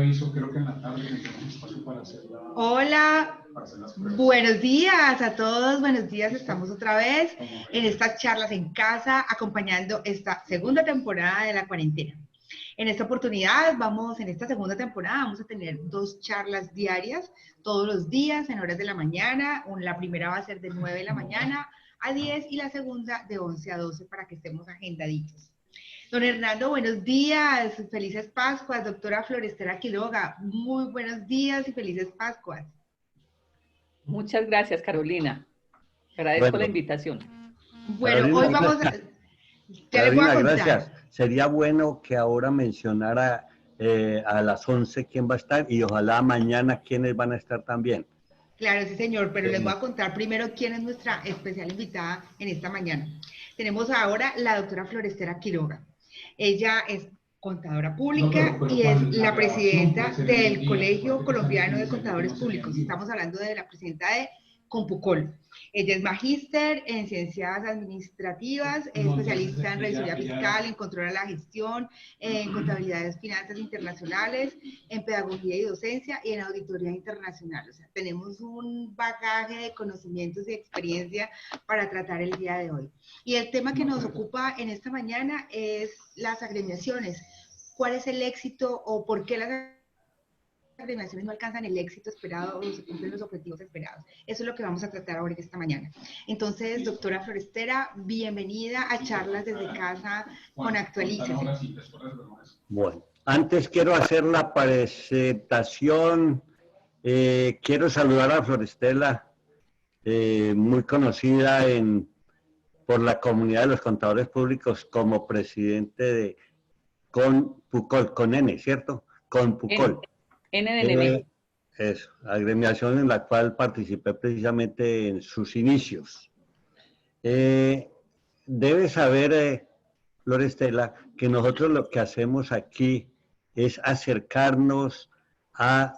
aviso, creo que en la tarde tenemos espacio para hacer Hola, buenos días a todos, buenos días, estamos otra vez en estas charlas en casa, acompañando esta segunda temporada de la cuarentena. En esta oportunidad, en esta segunda temporada, vamos a tener 2 charlas diarias, todos los días, en horas de la mañana. La primera va a ser de 9 de la mañana a 10 y la segunda de 11 a 12 para que estemos agendaditos. Don Hernando, buenos días, felices Pascuas. Doctora Florestera Quiroga, muy buenos días y felices Pascuas. Muchas gracias, Carolina. Agradezco la invitación. Bueno, Carolina, hoy vamos a... Carolina, gracias. Sería bueno que ahora mencionara a las 11 quién va a estar y ojalá mañana quiénes van a estar también. Claro, sí, señor, pero les voy a contar primero quién es nuestra especial invitada en esta mañana. Tenemos ahora la doctora Florestera Quiroga. Ella es contadora pública y es la presidenta del Colegio Colombiano de Contadores Públicos. Estamos hablando de la presidenta de Compucol. Ella es magíster en ciencias administrativas, es especialista en revisoría fiscal, en control de la gestión, en contabilidad de finanzas internacionales, en pedagogía y docencia y en auditoría internacional. O sea, tenemos un bagaje de conocimientos y experiencia para tratar el día de hoy. Y el tema que nos ocupa en esta mañana es las agremiaciones. ¿Cuál es el éxito o por qué las agremiaciones no alcanzan el éxito esperado o se cumplen los objetivos esperados? Eso es lo que vamos a tratar ahora esta mañana. Entonces, doctora Florestera, bienvenida a Charlas desde Casa con Actualícese. Bueno, antes quiero hacer la presentación. Quiero saludar a Florestela, muy conocida por la comunidad de los contadores públicos como presidente de Compucol, con N, ¿cierto? Compucol. N de Neme. Eso, agremiación en la cual participé precisamente en sus inicios. Debe saber, Florestela, que nosotros lo que hacemos aquí es acercarnos a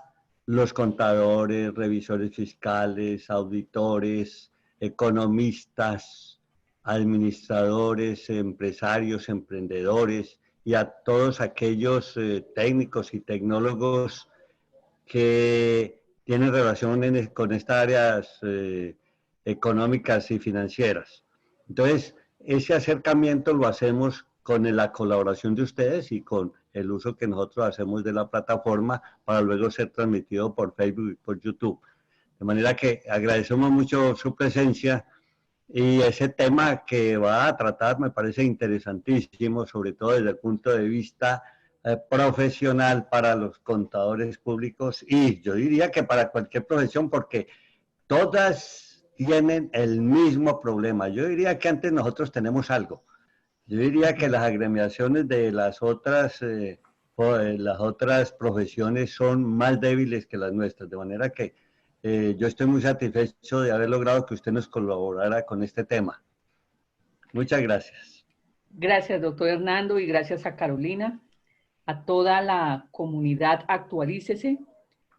los contadores, revisores fiscales, auditores, economistas, administradores, empresarios, emprendedores y a todos aquellos técnicos y tecnólogos que tienen relación con estas áreas económicas y financieras. Entonces, ese acercamiento lo hacemos con la colaboración de ustedes y con el uso que nosotros hacemos de la plataforma para luego ser transmitido por Facebook y por YouTube. De manera que agradecemos mucho su presencia y ese tema que va a tratar me parece interesantísimo, sobre todo desde el punto de vista profesional para los contadores públicos y yo diría que para cualquier profesión porque todas tienen el mismo problema. Yo diría que antes nosotros tenemos algo. Yo diría que las agremiaciones de las otras profesiones son más débiles que las nuestras, de manera que yo estoy muy satisfecho de haber logrado que usted nos colaborara con este tema. Muchas gracias. Gracias, doctor Hernando, y gracias a Carolina, a toda la comunidad Actualícese.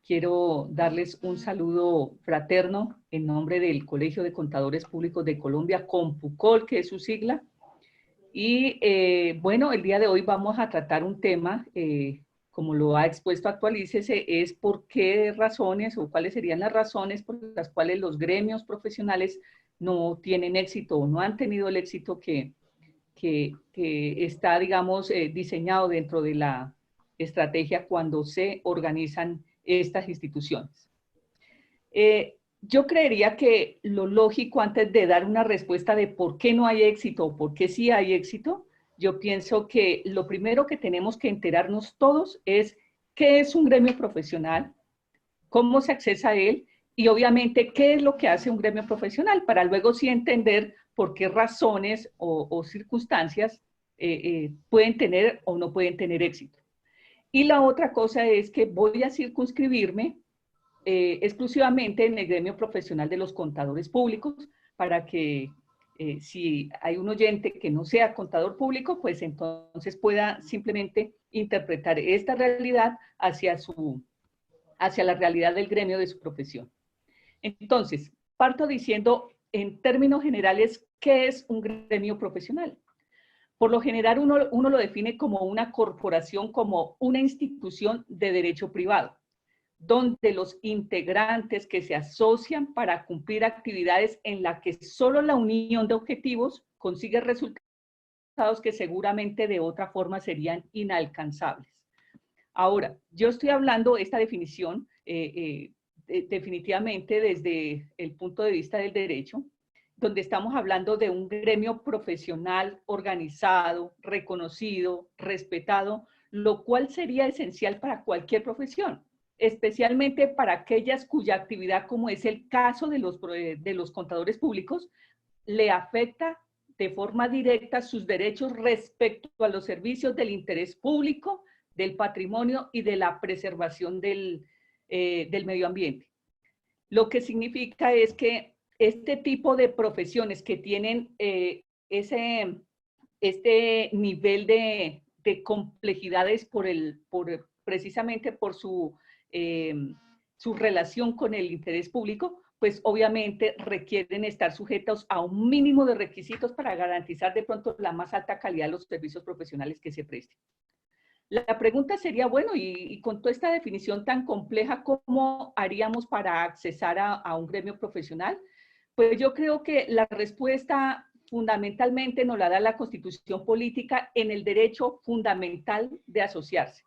Quiero darles un saludo fraterno en nombre del Colegio de Contadores Públicos de Colombia, Compucol, que es su sigla. Y bueno, el día de hoy vamos a tratar un tema, como lo ha expuesto Actualícese, es por qué razones o cuáles serían las razones por las cuales los gremios profesionales no tienen éxito o no han tenido el éxito que está, digamos, diseñado dentro de la estrategia cuando se organizan estas instituciones. Yo creería que lo lógico antes de dar una respuesta de por qué no hay éxito o por qué sí hay éxito, yo pienso que lo primero que tenemos que enterarnos todos es qué es un gremio profesional, cómo se accesa a él y obviamente qué es lo que hace un gremio profesional para luego sí entender por qué razones o circunstancias pueden tener o no pueden tener éxito. Y la otra cosa es que voy a circunscribirme exclusivamente en el gremio profesional de los contadores públicos para que si hay un oyente que no sea contador público, pues entonces pueda simplemente interpretar esta realidad hacia la realidad del gremio de su profesión. Entonces, parto diciendo en términos generales, ¿qué es un gremio profesional? Por lo general uno lo define como una corporación, como una institución de derecho privado, donde los integrantes que se asocian para cumplir actividades en las que solo la unión de objetivos consigue resultados que seguramente de otra forma serían inalcanzables. Ahora, yo estoy hablando esta definición definitivamente desde el punto de vista del derecho, donde estamos hablando de un gremio profesional organizado, reconocido, respetado, lo cual sería esencial para cualquier profesión, especialmente para aquellas cuya actividad, como es el caso de los contadores públicos, le afecta de forma directa sus derechos respecto a los servicios del interés público, del patrimonio y de la preservación del medio ambiente. Lo que significa es que este tipo de profesiones que tienen este nivel de complejidades precisamente por su relación con el interés público, pues obviamente requieren estar sujetos a un mínimo de requisitos para garantizar de pronto la más alta calidad de los servicios profesionales que se presten. La pregunta sería, bueno, y con toda esta definición tan compleja, ¿cómo haríamos para accesar a un gremio profesional? Pues yo creo que la respuesta fundamentalmente nos la da la Constitución política en el derecho fundamental de asociarse.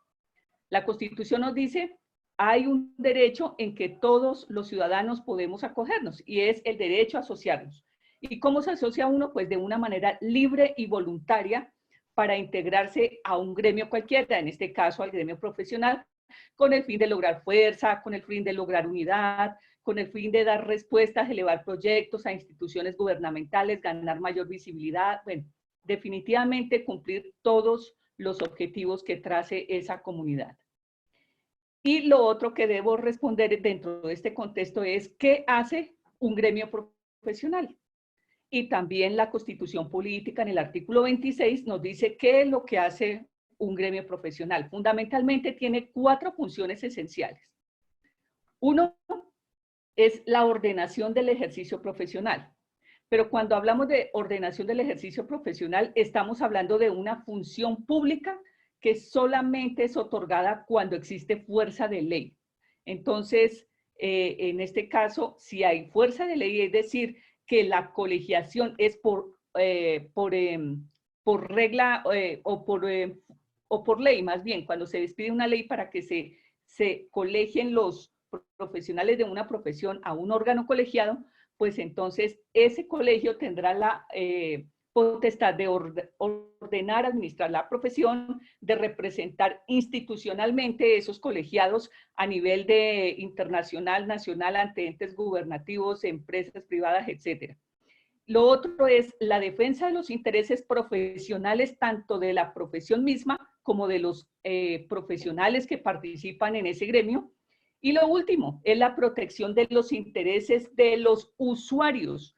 La Constitución nos dice, hay un derecho en que todos los ciudadanos podemos acogernos y es el derecho a asociarnos. ¿Y cómo se asocia uno? Pues de una manera libre y voluntaria para integrarse a un gremio cualquiera, en este caso al gremio profesional, con el fin de lograr fuerza, con el fin de lograr unidad, con el fin de dar respuestas, elevar proyectos a instituciones gubernamentales, ganar mayor visibilidad, bueno, definitivamente cumplir todos los objetivos que trace esa comunidad. Y lo otro que debo responder dentro de este contexto es, ¿qué hace un gremio profesional? Y también la Constitución política en el artículo 26 nos dice qué es lo que hace un gremio profesional. Fundamentalmente tiene 4 funciones esenciales. Uno es la ordenación del ejercicio profesional. Pero cuando hablamos de ordenación del ejercicio profesional, estamos hablando de una función pública que solamente es otorgada cuando existe fuerza de ley. Entonces, en este caso, si hay fuerza de ley, es decir, que la colegiación es por regla o por ley, más bien, cuando se despide una ley para que se colegien los profesionales de una profesión a un órgano colegiado, pues entonces ese colegio tendrá la potestad de ordenar, administrar la profesión, de representar institucionalmente esos colegiados a nivel internacional, nacional, ante entes gubernativos, empresas privadas, etc. Lo otro es la defensa de los intereses profesionales, tanto de la profesión misma como de los profesionales que participan en ese gremio. Y lo último es la protección de los intereses de los usuarios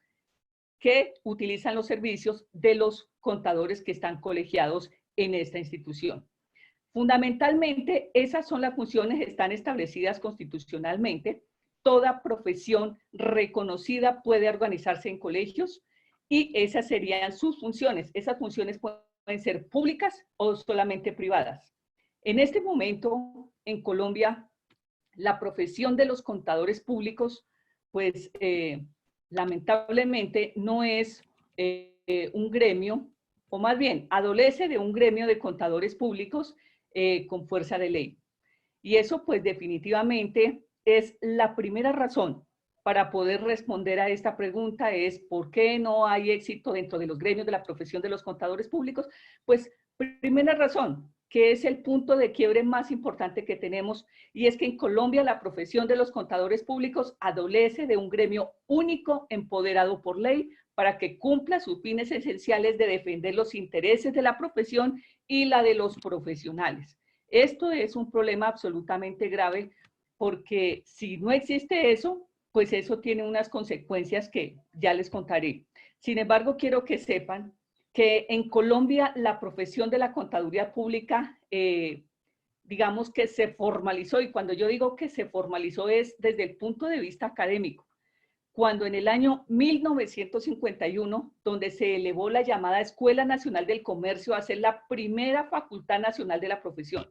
que utilizan los servicios de los contadores que están colegiados en esta institución. Fundamentalmente, esas son las funciones que están establecidas constitucionalmente. Toda profesión reconocida puede organizarse en colegios y esas serían sus funciones. Esas funciones pueden ser públicas o solamente privadas. En este momento, en Colombia, la profesión de los contadores públicos, pues lamentablemente no es un gremio, o más bien adolece de un gremio de contadores públicos con fuerza de ley. Y eso pues definitivamente es la primera razón para poder responder a esta pregunta, es ¿por qué no hay éxito dentro de los gremios de la profesión de los contadores públicos? Pues primera razón, que es el punto de quiebre más importante que tenemos, y es que en Colombia la profesión de los contadores públicos adolece de un gremio único empoderado por ley para que cumpla sus fines esenciales de defender los intereses de la profesión y la de los profesionales. Esto es un problema absolutamente grave porque si no existe eso, pues eso tiene unas consecuencias que ya les contaré. Sin embargo, quiero que sepan que en Colombia la profesión de la contaduría pública, digamos que se formalizó, y cuando yo digo que se formalizó es desde el punto de vista académico, cuando en el año 1951, donde se elevó la llamada Escuela Nacional del Comercio a ser la primera facultad nacional de la profesión.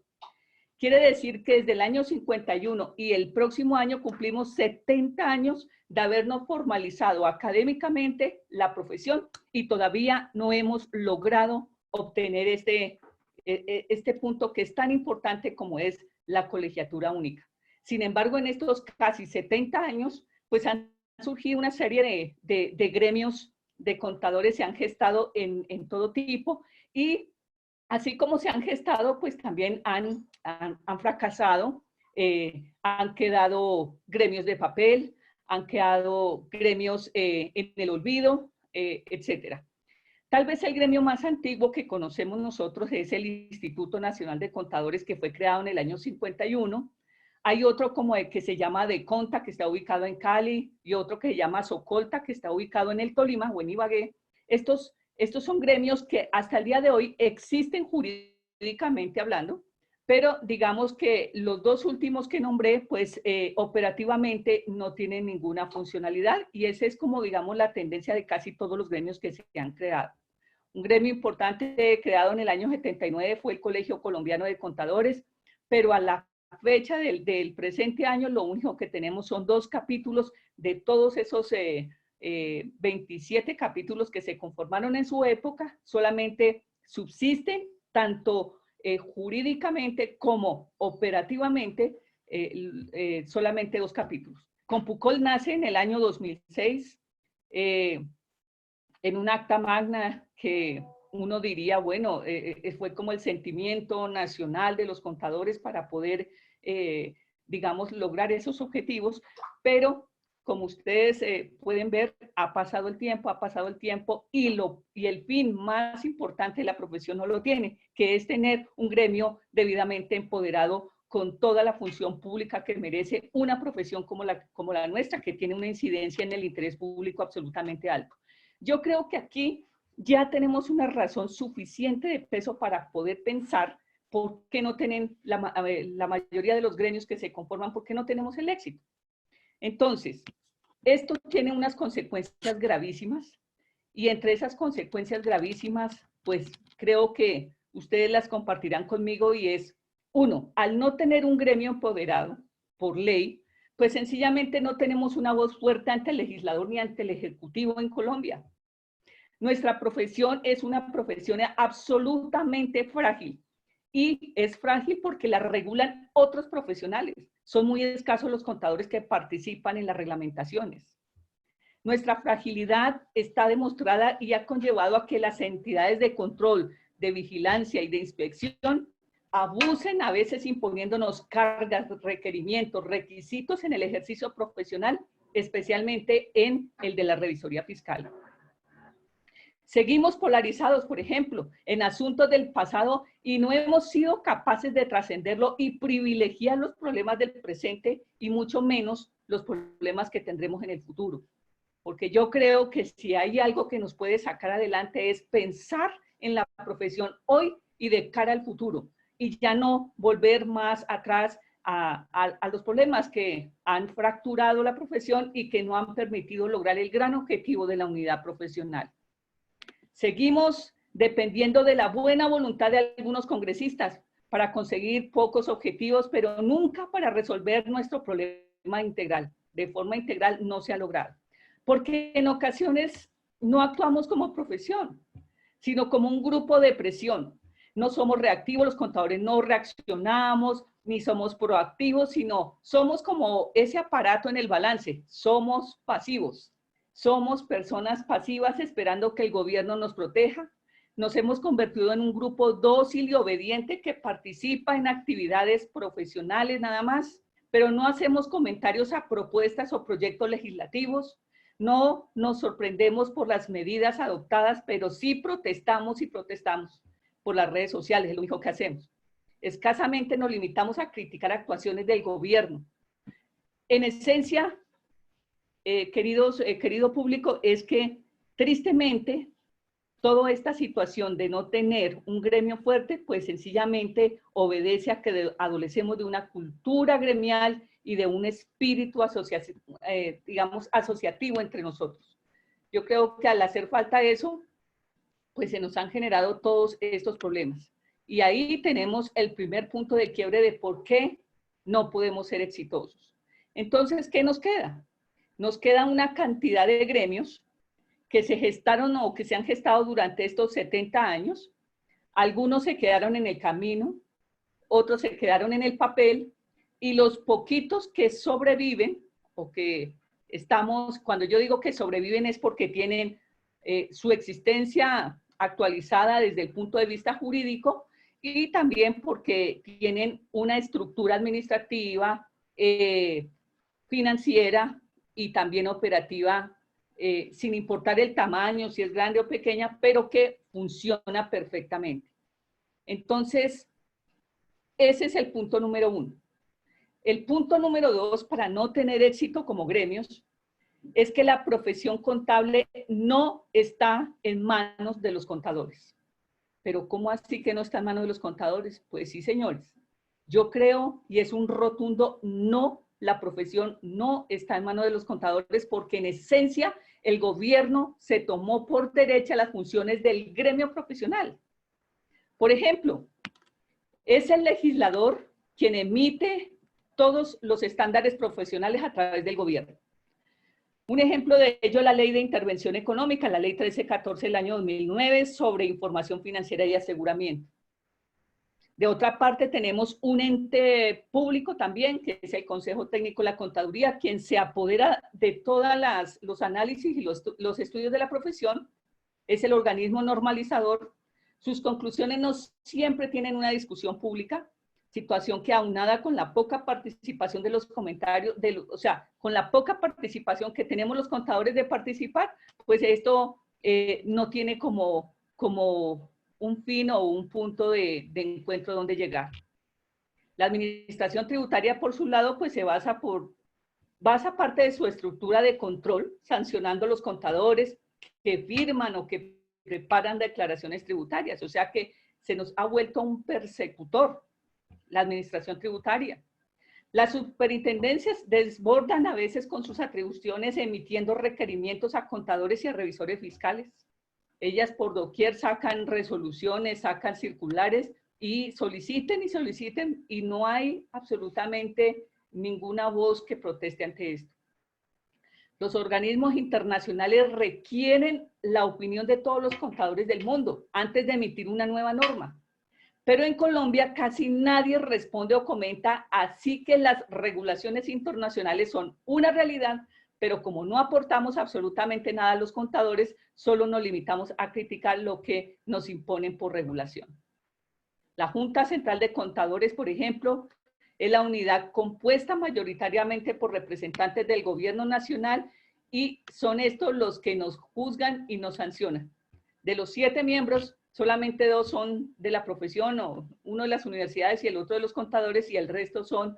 Quiere decir que desde el año 51 y el próximo año cumplimos 70 años de habernos formalizado académicamente la profesión y todavía no hemos logrado obtener este punto que es tan importante como es la colegiatura única. Sin embargo, en estos casi 70 años, pues han surgido una serie de gremios de contadores, se han gestado en todo tipo y así como se han gestado, pues también han fracasado, han quedado gremios de papel, han quedado gremios en el olvido, etcétera. Tal vez el gremio más antiguo que conocemos nosotros es el Instituto Nacional de Contadores, que fue creado en el año 51. Hay otro como el que se llama Deconta, que está ubicado en Cali, y otro que se llama Socolta, que está ubicado en el Tolima o en Ibagué. Estos son gremios que hasta el día de hoy existen jurídicamente hablando, pero digamos que los dos últimos que nombré, pues operativamente no tienen ninguna funcionalidad y esa es como, digamos, la tendencia de casi todos los gremios que se han creado. Un gremio importante creado en el año 79 fue el Colegio Colombiano de Contadores, pero a la fecha del presente año lo único que tenemos son 2 capítulos de todos esos 27 capítulos que se conformaron en su época, solamente subsisten tanto jurídicamente como operativamente solamente 2 capítulos. Compucol nace en el año 2006 en un acta magna que uno diría, bueno, fue como el sentimiento nacional de los contadores para poder, digamos, lograr esos objetivos, pero como ustedes pueden ver, ha pasado el tiempo y el fin más importante de la profesión no lo tiene, que es tener un gremio debidamente empoderado con toda la función pública que merece una profesión como la nuestra, que tiene una incidencia en el interés público absolutamente alto. Yo creo que aquí ya tenemos una razón suficiente de peso para poder pensar por qué no tienen la mayoría de los gremios que se conforman, por qué no tenemos el éxito. Entonces, esto tiene unas consecuencias gravísimas y entre esas consecuencias gravísimas, pues creo que ustedes las compartirán conmigo y es, 1, al no tener un gremio empoderado por ley, pues sencillamente no tenemos una voz fuerte ante el legislador ni ante el ejecutivo en Colombia. Nuestra profesión es una profesión absolutamente frágil y es frágil porque la regulan otros profesionales. Son muy escasos los contadores que participan en las reglamentaciones. Nuestra fragilidad está demostrada y ha conllevado a que las entidades de control, de vigilancia y de inspección abusen a veces imponiéndonos cargas, requerimientos, requisitos en el ejercicio profesional, especialmente en el de la revisoría fiscal. Seguimos polarizados, por ejemplo, en asuntos del pasado y no hemos sido capaces de trascenderlo y privilegiar los problemas del presente y mucho menos los problemas que tendremos en el futuro. Porque yo creo que si hay algo que nos puede sacar adelante es pensar en la profesión hoy y de cara al futuro y ya no volver más atrás a los problemas que han fracturado la profesión y que no han permitido lograr el gran objetivo de la unidad profesional. Seguimos dependiendo de la buena voluntad de algunos congresistas para conseguir pocos objetivos, pero nunca para resolver nuestro problema integral. De forma integral no se ha logrado. Porque en ocasiones no actuamos como profesión, sino como un grupo de presión. No somos reactivos, los contadores no reaccionamos, ni somos proactivos, sino somos como ese aparato en el balance, somos pasivos. Somos personas pasivas esperando que el gobierno nos proteja. Nos hemos convertido en un grupo dócil y obediente que participa en actividades profesionales nada más, pero no hacemos comentarios a propuestas o proyectos legislativos. No nos sorprendemos por las medidas adoptadas, pero sí protestamos y protestamos por las redes sociales, es lo único que hacemos. Escasamente nos limitamos a criticar actuaciones del gobierno. En esencia, querido público, es que tristemente toda esta situación de no tener un gremio fuerte, pues sencillamente obedece a que adolecemos de una cultura gremial y de un espíritu digamos, asociativo entre nosotros. Yo creo que al hacer falta eso, pues se nos han generado todos estos problemas. Y ahí tenemos el primer punto de quiebre de por qué no podemos ser exitosos. Entonces, ¿qué nos queda? Nos queda una cantidad de gremios que se gestaron o que se han gestado durante estos 70 años. Algunos se quedaron en el camino, otros se quedaron en el papel, y los poquitos que sobreviven, o que estamos, cuando yo digo que sobreviven es porque tienen su existencia actualizada desde el punto de vista jurídico, y también porque tienen una estructura administrativa, financiera y también operativa, sin importar el tamaño, si es grande o pequeña, pero que funciona perfectamente. Entonces, ese es el punto número 1. El punto número 2, para no tener éxito como gremios, es que la profesión contable no está en manos de los contadores. ¿Pero cómo así que no está en manos de los contadores? Pues sí, señores. Yo creo, y es un rotundo no, la profesión no está en manos de los contadores, porque en esencia el gobierno se tomó por derecha las funciones del gremio profesional. Por ejemplo, es el legislador quien emite todos los estándares profesionales a través del gobierno. Un ejemplo de ello es la Ley de Intervención Económica, la Ley 1314 del año 2009 sobre información financiera y aseguramiento. De otra parte, tenemos un ente público también, que es el Consejo Técnico de la Contaduría, quien se apodera de todos los análisis y los estudios de la profesión. Es el organismo normalizador. Sus conclusiones no siempre tienen una discusión pública, situación que aunada con la poca participación de los comentarios, o sea, con la poca participación que tenemos los contadores de participar, pues esto no tiene como un fin o un punto de encuentro donde llegar. La administración tributaria, por su lado, pues se basa parte de su estructura de control, sancionando a los contadores que firman o que preparan declaraciones tributarias. O sea que se nos ha vuelto un persecutor la administración tributaria. Las superintendencias desbordan a veces con sus atribuciones emitiendo requerimientos a contadores y a revisores fiscales. Ellas por doquier sacan resoluciones, sacan circulares y soliciten y no hay absolutamente ninguna voz que proteste ante esto. Los organismos internacionales requieren la opinión de todos los contadores del mundo antes de emitir una nueva norma. Pero en Colombia casi nadie responde o comenta, así que las regulaciones internacionales son una realidad, pero como no aportamos absolutamente nada a los contadores, solo nos limitamos a criticar lo que nos imponen por regulación. La Junta Central de Contadores, por ejemplo, es la unidad compuesta mayoritariamente por representantes del gobierno nacional y son estos los que nos juzgan y nos sancionan. De los 7 miembros, solamente 2 son de la profesión, o uno de las universidades y el otro de los contadores, y el resto son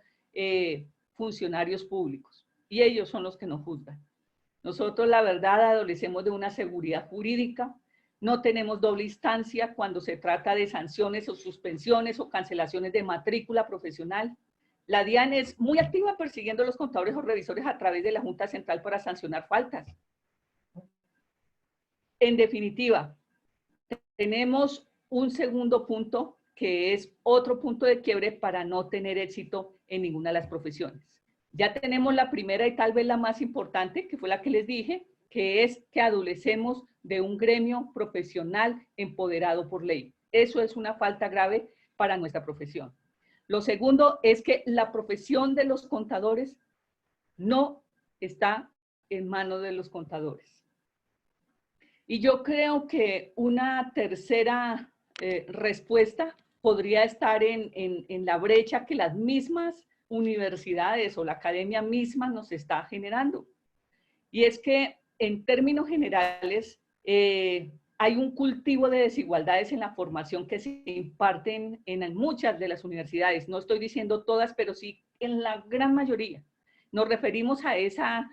funcionarios públicos. Y ellos son los que nos juzgan. Nosotros, la verdad, adolecemos de una seguridad jurídica. No tenemos doble instancia cuando se trata de sanciones o suspensiones o cancelaciones de matrícula profesional. La DIAN es muy activa persiguiendo a los contadores o revisores a través de la Junta Central para sancionar faltas. En definitiva, tenemos un segundo punto que es otro punto de quiebre para no tener éxito en ninguna de las profesiones. Ya tenemos la primera y tal vez la más importante, que fue la que les dije, que es que adolecemos de un gremio profesional empoderado por ley. Eso es una falta grave para nuestra profesión. Lo segundo es que la profesión de los contadores no está en manos de los contadores. Y yo creo que una tercera respuesta podría estar en la brecha que las mismas universidades o la academia misma nos está generando. Y es que en términos generales hay un cultivo de desigualdades en la formación que se imparten en muchas de las universidades. No estoy diciendo todas, pero sí en la gran mayoría. Nos referimos a esa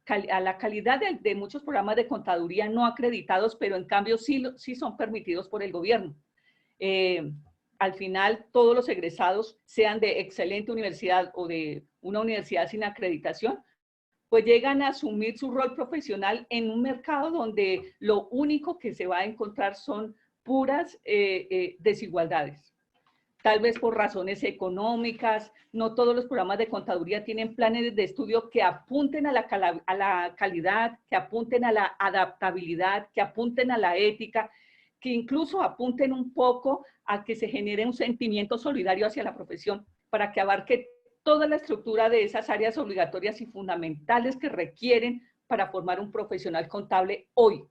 a la calidad de muchos programas de contaduría no acreditados, pero en cambio sí son permitidos por el gobierno. Al final, todos los egresados, sean de excelente universidad o de una universidad sin acreditación, pues llegan a asumir su rol profesional en un mercado donde lo único que se va a encontrar son puras desigualdades. Tal vez por razones económicas, no todos los programas de contaduría tienen planes de estudio que apunten a la calidad, que apunten a la adaptabilidad, que apunten a la ética, que incluso apunten un poco a que se genere un sentimiento solidario hacia la profesión, para que abarque toda la estructura de esas áreas obligatorias y fundamentales que requieren para formar un profesional contable hoy.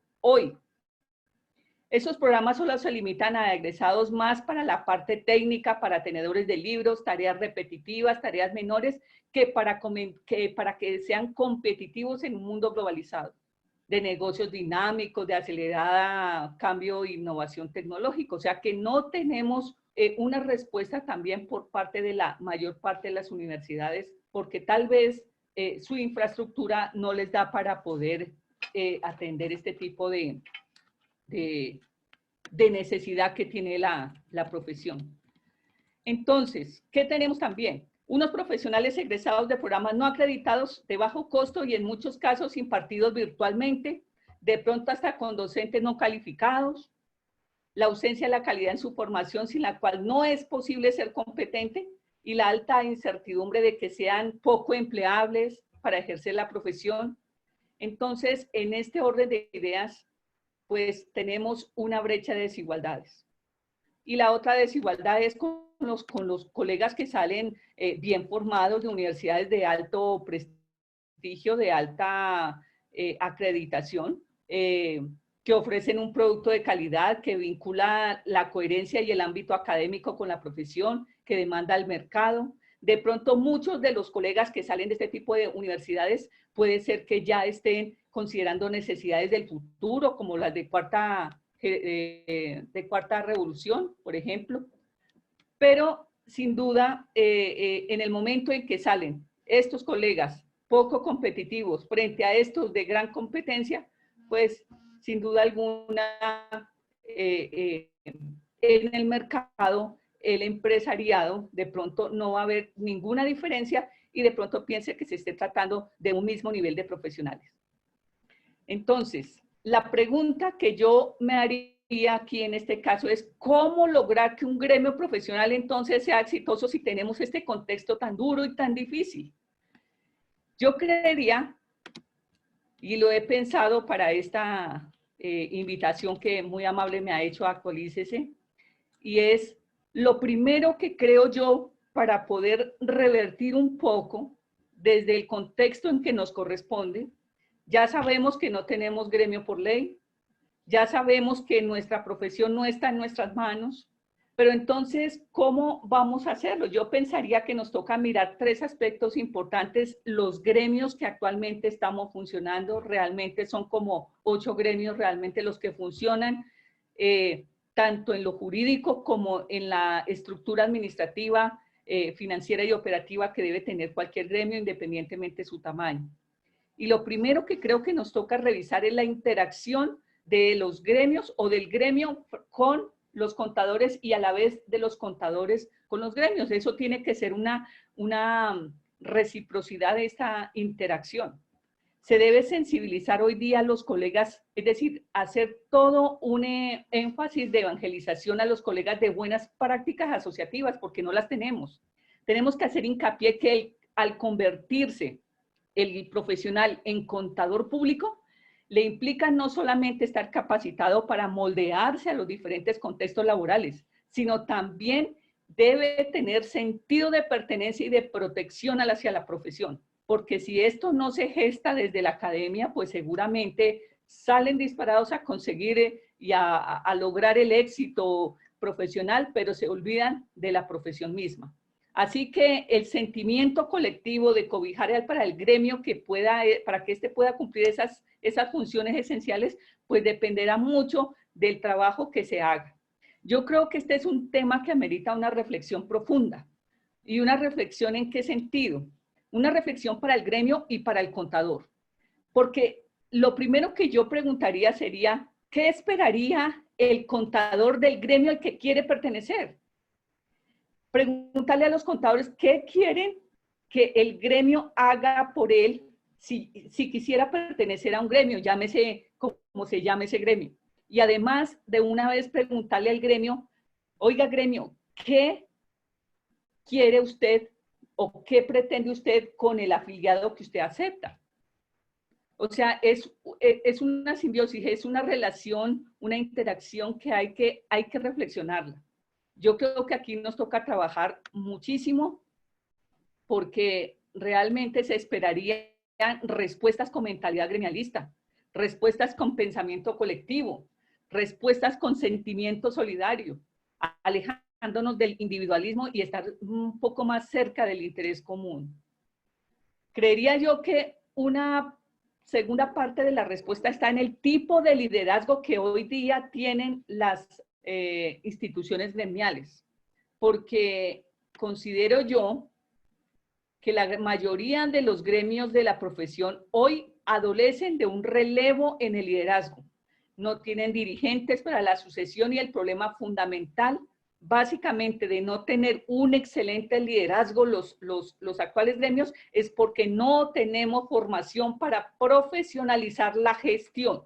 Esos programas solo se limitan a egresados más para la parte técnica, para tenedores de libros, tareas repetitivas, tareas menores, que para que sean competitivos en un mundo globalizado, de negocios dinámicos, de acelerada cambio e innovación tecnológica. O sea que no tenemos una respuesta también por parte de la mayor parte de las universidades, porque tal vez su infraestructura no les da para poder atender este tipo de necesidad que tiene la profesión. Entonces, ¿qué tenemos también? Unos profesionales egresados de programas no acreditados de bajo costo y en muchos casos impartidos virtualmente, de pronto hasta con docentes no calificados, la ausencia de la calidad en su formación sin la cual no es posible ser competente y la alta incertidumbre de que sean poco empleables para ejercer la profesión. Entonces, en este orden de ideas, pues tenemos una brecha de desigualdades. Y la otra desigualdad es con los colegas que salen bien formados de universidades de alto prestigio, de alta acreditación, que ofrecen un producto de calidad, que vincula la coherencia y el ámbito académico con la profesión, que demanda el mercado. De pronto muchos de los colegas que salen de este tipo de universidades puede ser que ya estén considerando necesidades del futuro, como las de cuarta revolución, por ejemplo. Pero sin duda, en el momento en que salen estos colegas poco competitivos frente a estos de gran competencia, pues sin duda alguna, en el mercado, el empresariado de pronto no va a haber ninguna diferencia y de pronto piense que se esté tratando de un mismo nivel de profesionales. Entonces, la pregunta que yo me haría aquí en este caso es ¿cómo lograr que un gremio profesional entonces sea exitoso si tenemos este contexto tan duro y tan difícil? Yo creería, y lo he pensado para esta invitación que muy amable me ha hecho, Actualícese, y es lo primero que creo yo para poder revertir un poco desde el contexto en que nos corresponde. Ya sabemos que no tenemos gremio por ley, ya sabemos que nuestra profesión no está en nuestras manos, pero entonces, ¿cómo vamos a hacerlo? Yo pensaría que nos toca mirar tres aspectos importantes. Los gremios que actualmente estamos funcionando, realmente son como 8 gremios realmente los que funcionan, tanto en lo jurídico como en la estructura administrativa, financiera y operativa que debe tener cualquier gremio independientemente de su tamaño. Y lo primero que creo que nos toca revisar es la interacción de los gremios o del gremio con los contadores y a la vez de los contadores con los gremios. Eso tiene que ser una reciprocidad de esta interacción. Se debe sensibilizar hoy día a los colegas, es decir, hacer todo un énfasis de evangelización a los colegas de buenas prácticas asociativas, porque no las tenemos. Tenemos que hacer hincapié que al convertirse el profesional en contador público, le implica no solamente estar capacitado para moldearse a los diferentes contextos laborales, sino también debe tener sentido de pertenencia y de protección hacia la profesión. Porque si esto no se gesta desde la academia, pues seguramente salen disparados a conseguir y a lograr el éxito profesional, pero se olvidan de la profesión misma. Así que el sentimiento colectivo de cobijar para el gremio para que éste pueda cumplir esas funciones esenciales, pues dependerá mucho del trabajo que se haga. Yo creo que este es un tema que amerita una reflexión profunda. ¿Y una reflexión en qué sentido? Una reflexión para el gremio y para el contador. Porque lo primero que yo preguntaría sería, ¿qué esperaría el contador del gremio al que quiere pertenecer? Preguntarle a los contadores qué quieren que el gremio haga por él si quisiera pertenecer a un gremio, llámese como se llame ese gremio. Y además de una vez preguntarle al gremio, oiga gremio, ¿qué quiere usted o qué pretende usted con el afiliado que usted acepta? O sea, es una simbiosis, es una relación, una interacción que hay que reflexionarla. Yo creo que aquí nos toca trabajar muchísimo porque realmente se esperarían respuestas con mentalidad gremialista, respuestas con pensamiento colectivo, respuestas con sentimiento solidario, alejándonos del individualismo y estar un poco más cerca del interés común. Creería yo que una segunda parte de la respuesta está en el tipo de liderazgo que hoy día tienen las instituciones gremiales, porque considero yo que la mayoría de los gremios de la profesión hoy adolecen de un relevo en el liderazgo. No tienen dirigentes para la sucesión y el problema fundamental, básicamente, de no tener un excelente liderazgo los actuales gremios es porque no tenemos formación para profesionalizar la gestión.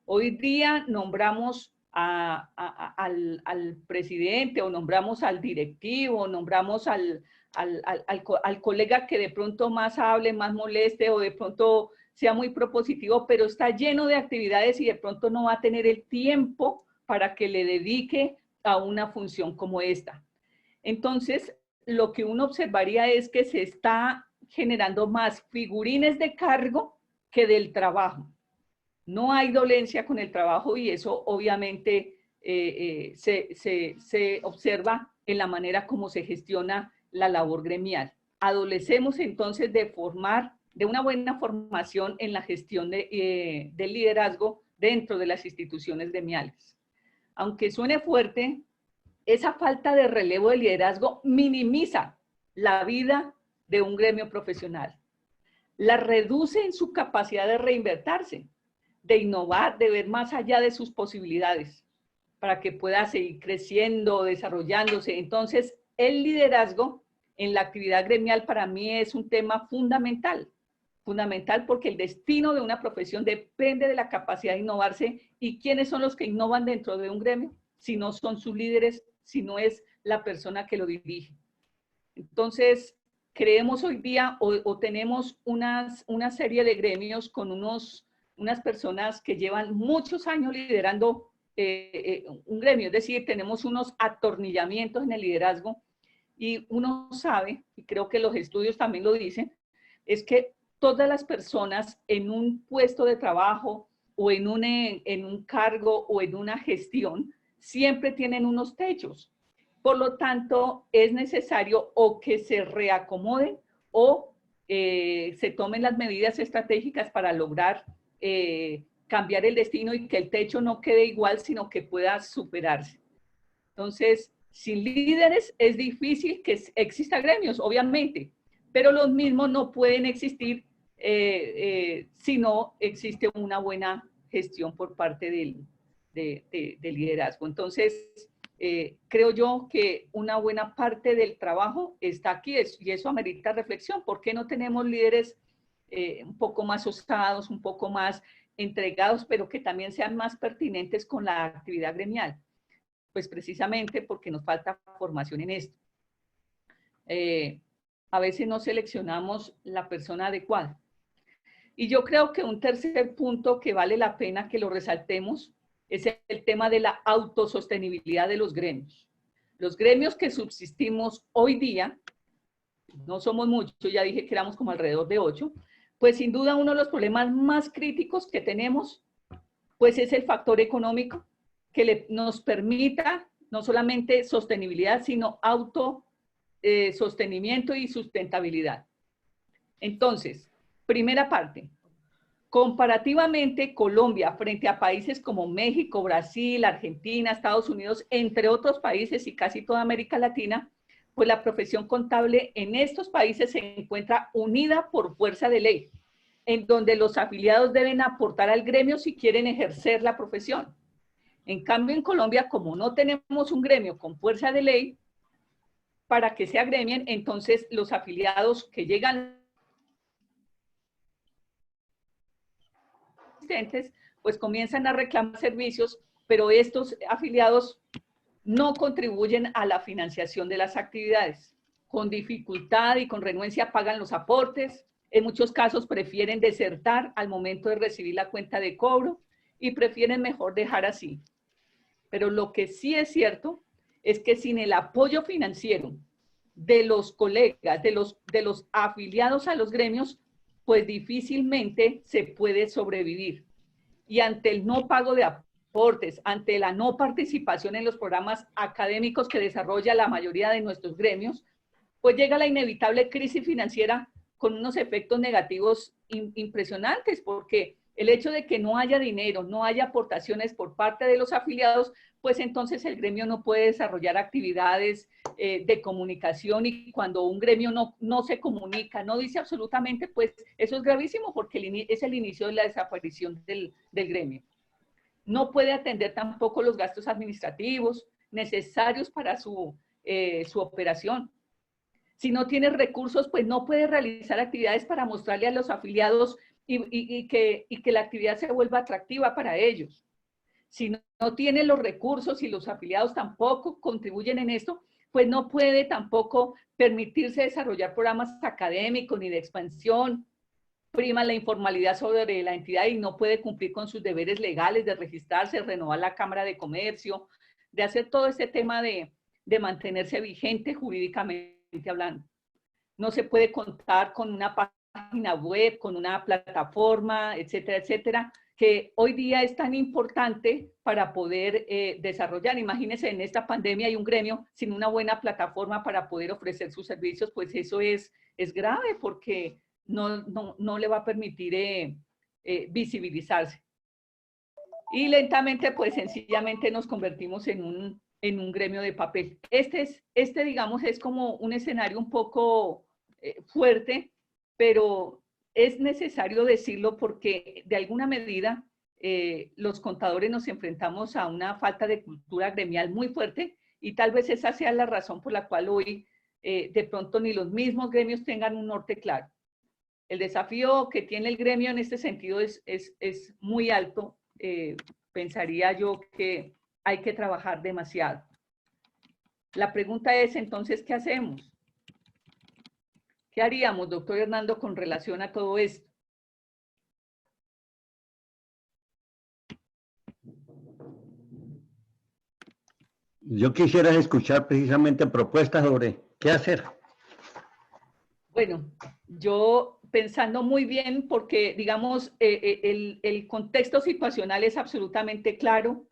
Hoy día nombramos al presidente o nombramos al directivo, nombramos al colega que de pronto más hable, más moleste o de pronto sea muy propositivo, pero está lleno de actividades y de pronto no va a tener el tiempo para que le dedique a una función como esta. Entonces, lo que uno observaría es que se está generando más figurines de cargo que del trabajo. No hay dolencia con el trabajo y eso obviamente se observa en la manera como se gestiona la labor gremial. Adolecemos entonces de una buena formación en la gestión del liderazgo dentro de las instituciones gremiales. Aunque suene fuerte, esa falta de relevo de liderazgo minimiza la vida de un gremio profesional. La reduce en su capacidad de reinventarse, de innovar, de ver más allá de sus posibilidades, para que pueda seguir creciendo, desarrollándose. Entonces, el liderazgo en la actividad gremial para mí es un tema fundamental. Fundamental porque el destino de una profesión depende de la capacidad de innovarse. ¿Y quiénes son los que innovan dentro de un gremio? Si no son sus líderes, si no es la persona que lo dirige. Entonces, creemos hoy día o tenemos una serie de gremios con unas personas que llevan muchos años liderando un gremio, es decir, tenemos unos atornillamientos en el liderazgo y uno sabe, y creo que los estudios también lo dicen, es que todas las personas en un puesto de trabajo o en un cargo o en una gestión siempre tienen unos techos. Por lo tanto, es necesario o que se reacomoden o se tomen las medidas estratégicas para lograr cambiar el destino y que el techo no quede igual, sino que pueda superarse. Entonces, sin líderes es difícil que exista gremios, obviamente, pero los mismos no pueden existir si no existe una buena gestión por parte del liderazgo. Entonces, creo yo que una buena parte del trabajo está aquí y eso amerita reflexión. ¿Por qué no tenemos líderes un poco más osados, un poco más entregados, pero que también sean más pertinentes con la actividad gremial? Pues precisamente porque nos falta formación en esto. A veces no seleccionamos la persona adecuada. Y yo creo que un tercer punto que vale la pena que lo resaltemos es el tema de la autosostenibilidad de los gremios. Los gremios que subsistimos hoy día, no somos muchos, ya dije que éramos como alrededor de 8, pues sin duda uno de los problemas más críticos que tenemos, pues es el factor económico que nos permita no solamente sostenibilidad, sino autosostenimiento y sustentabilidad. Entonces, primera parte. Comparativamente, Colombia, frente a países como México, Brasil, Argentina, Estados Unidos, entre otros países y casi toda América Latina, pues la profesión contable en estos países se encuentra unida por fuerza de ley, en donde los afiliados deben aportar al gremio si quieren ejercer la profesión. En cambio, en Colombia, como no tenemos un gremio con fuerza de ley, para que se agremien, entonces los afiliados que llegan pues comienzan a reclamar servicios, pero estos afiliados no contribuyen a la financiación de las actividades. Con dificultad y con renuencia pagan los aportes, en muchos casos prefieren desertar al momento de recibir la cuenta de cobro y prefieren mejor dejar así. Pero lo que sí es cierto es que sin el apoyo financiero de los colegas, de los afiliados a los gremios, pues difícilmente se puede sobrevivir. Y ante el no pago de aportes, ante la no participación en los programas académicos que desarrolla la mayoría de nuestros gremios, pues llega la inevitable crisis financiera con unos efectos negativos impresionantes, porque el hecho de que no haya dinero, no haya aportaciones por parte de los afiliados, pues entonces el gremio no puede desarrollar actividades de comunicación, y cuando un gremio no se comunica, no dice absolutamente, pues eso es gravísimo, porque es el inicio de la desaparición del gremio. No puede atender tampoco los gastos administrativos necesarios para su operación. Si no tiene recursos, pues no puede realizar actividades para mostrarle a los afiliados y que la actividad se vuelva atractiva para ellos. Si no tiene los recursos y los afiliados tampoco contribuyen en esto, pues no puede tampoco permitirse desarrollar programas académicos ni de expansión. Prima la informalidad sobre la entidad y no puede cumplir con sus deberes legales de registrarse, renovar la Cámara de Comercio, de hacer todo este tema de mantenerse vigente jurídicamente hablando. No se puede contar con una página web, con una plataforma, etcétera, etcétera, que hoy día es tan importante para poder desarrollar. Imagínense, en esta pandemia hay un gremio sin una buena plataforma para poder ofrecer sus servicios, pues eso es grave, porque no le va a permitir visibilizarse. Y lentamente, pues sencillamente nos convertimos en un gremio de papel. Digamos, es como un escenario un poco fuerte, pero es necesario decirlo porque de alguna medida los contadores nos enfrentamos a una falta de cultura gremial muy fuerte, y tal vez esa sea la razón por la cual hoy de pronto ni los mismos gremios tengan un norte claro. El desafío que tiene el gremio en este sentido es muy alto. Pensaría yo que hay que trabajar demasiado. La pregunta es entonces, ¿qué hacemos? ¿Qué haríamos, doctor Hernando, con relación a todo esto? Yo quisiera escuchar precisamente propuestas sobre qué hacer. Bueno, yo pensando muy bien, porque digamos, el contexto situacional es absolutamente claro.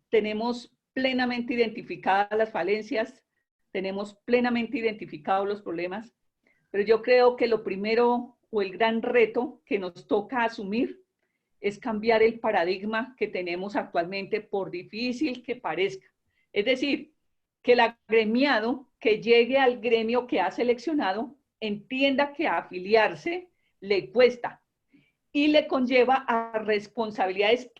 Tenemos plenamente identificadas las falencias, tenemos plenamente identificados los problemas, pero yo creo que lo primero o el gran reto que nos toca asumir es cambiar el paradigma que tenemos actualmente, por difícil que parezca. Es decir, que el agremiado que llegue al gremio que ha seleccionado entienda que afiliarse le cuesta y le conlleva a responsabilidades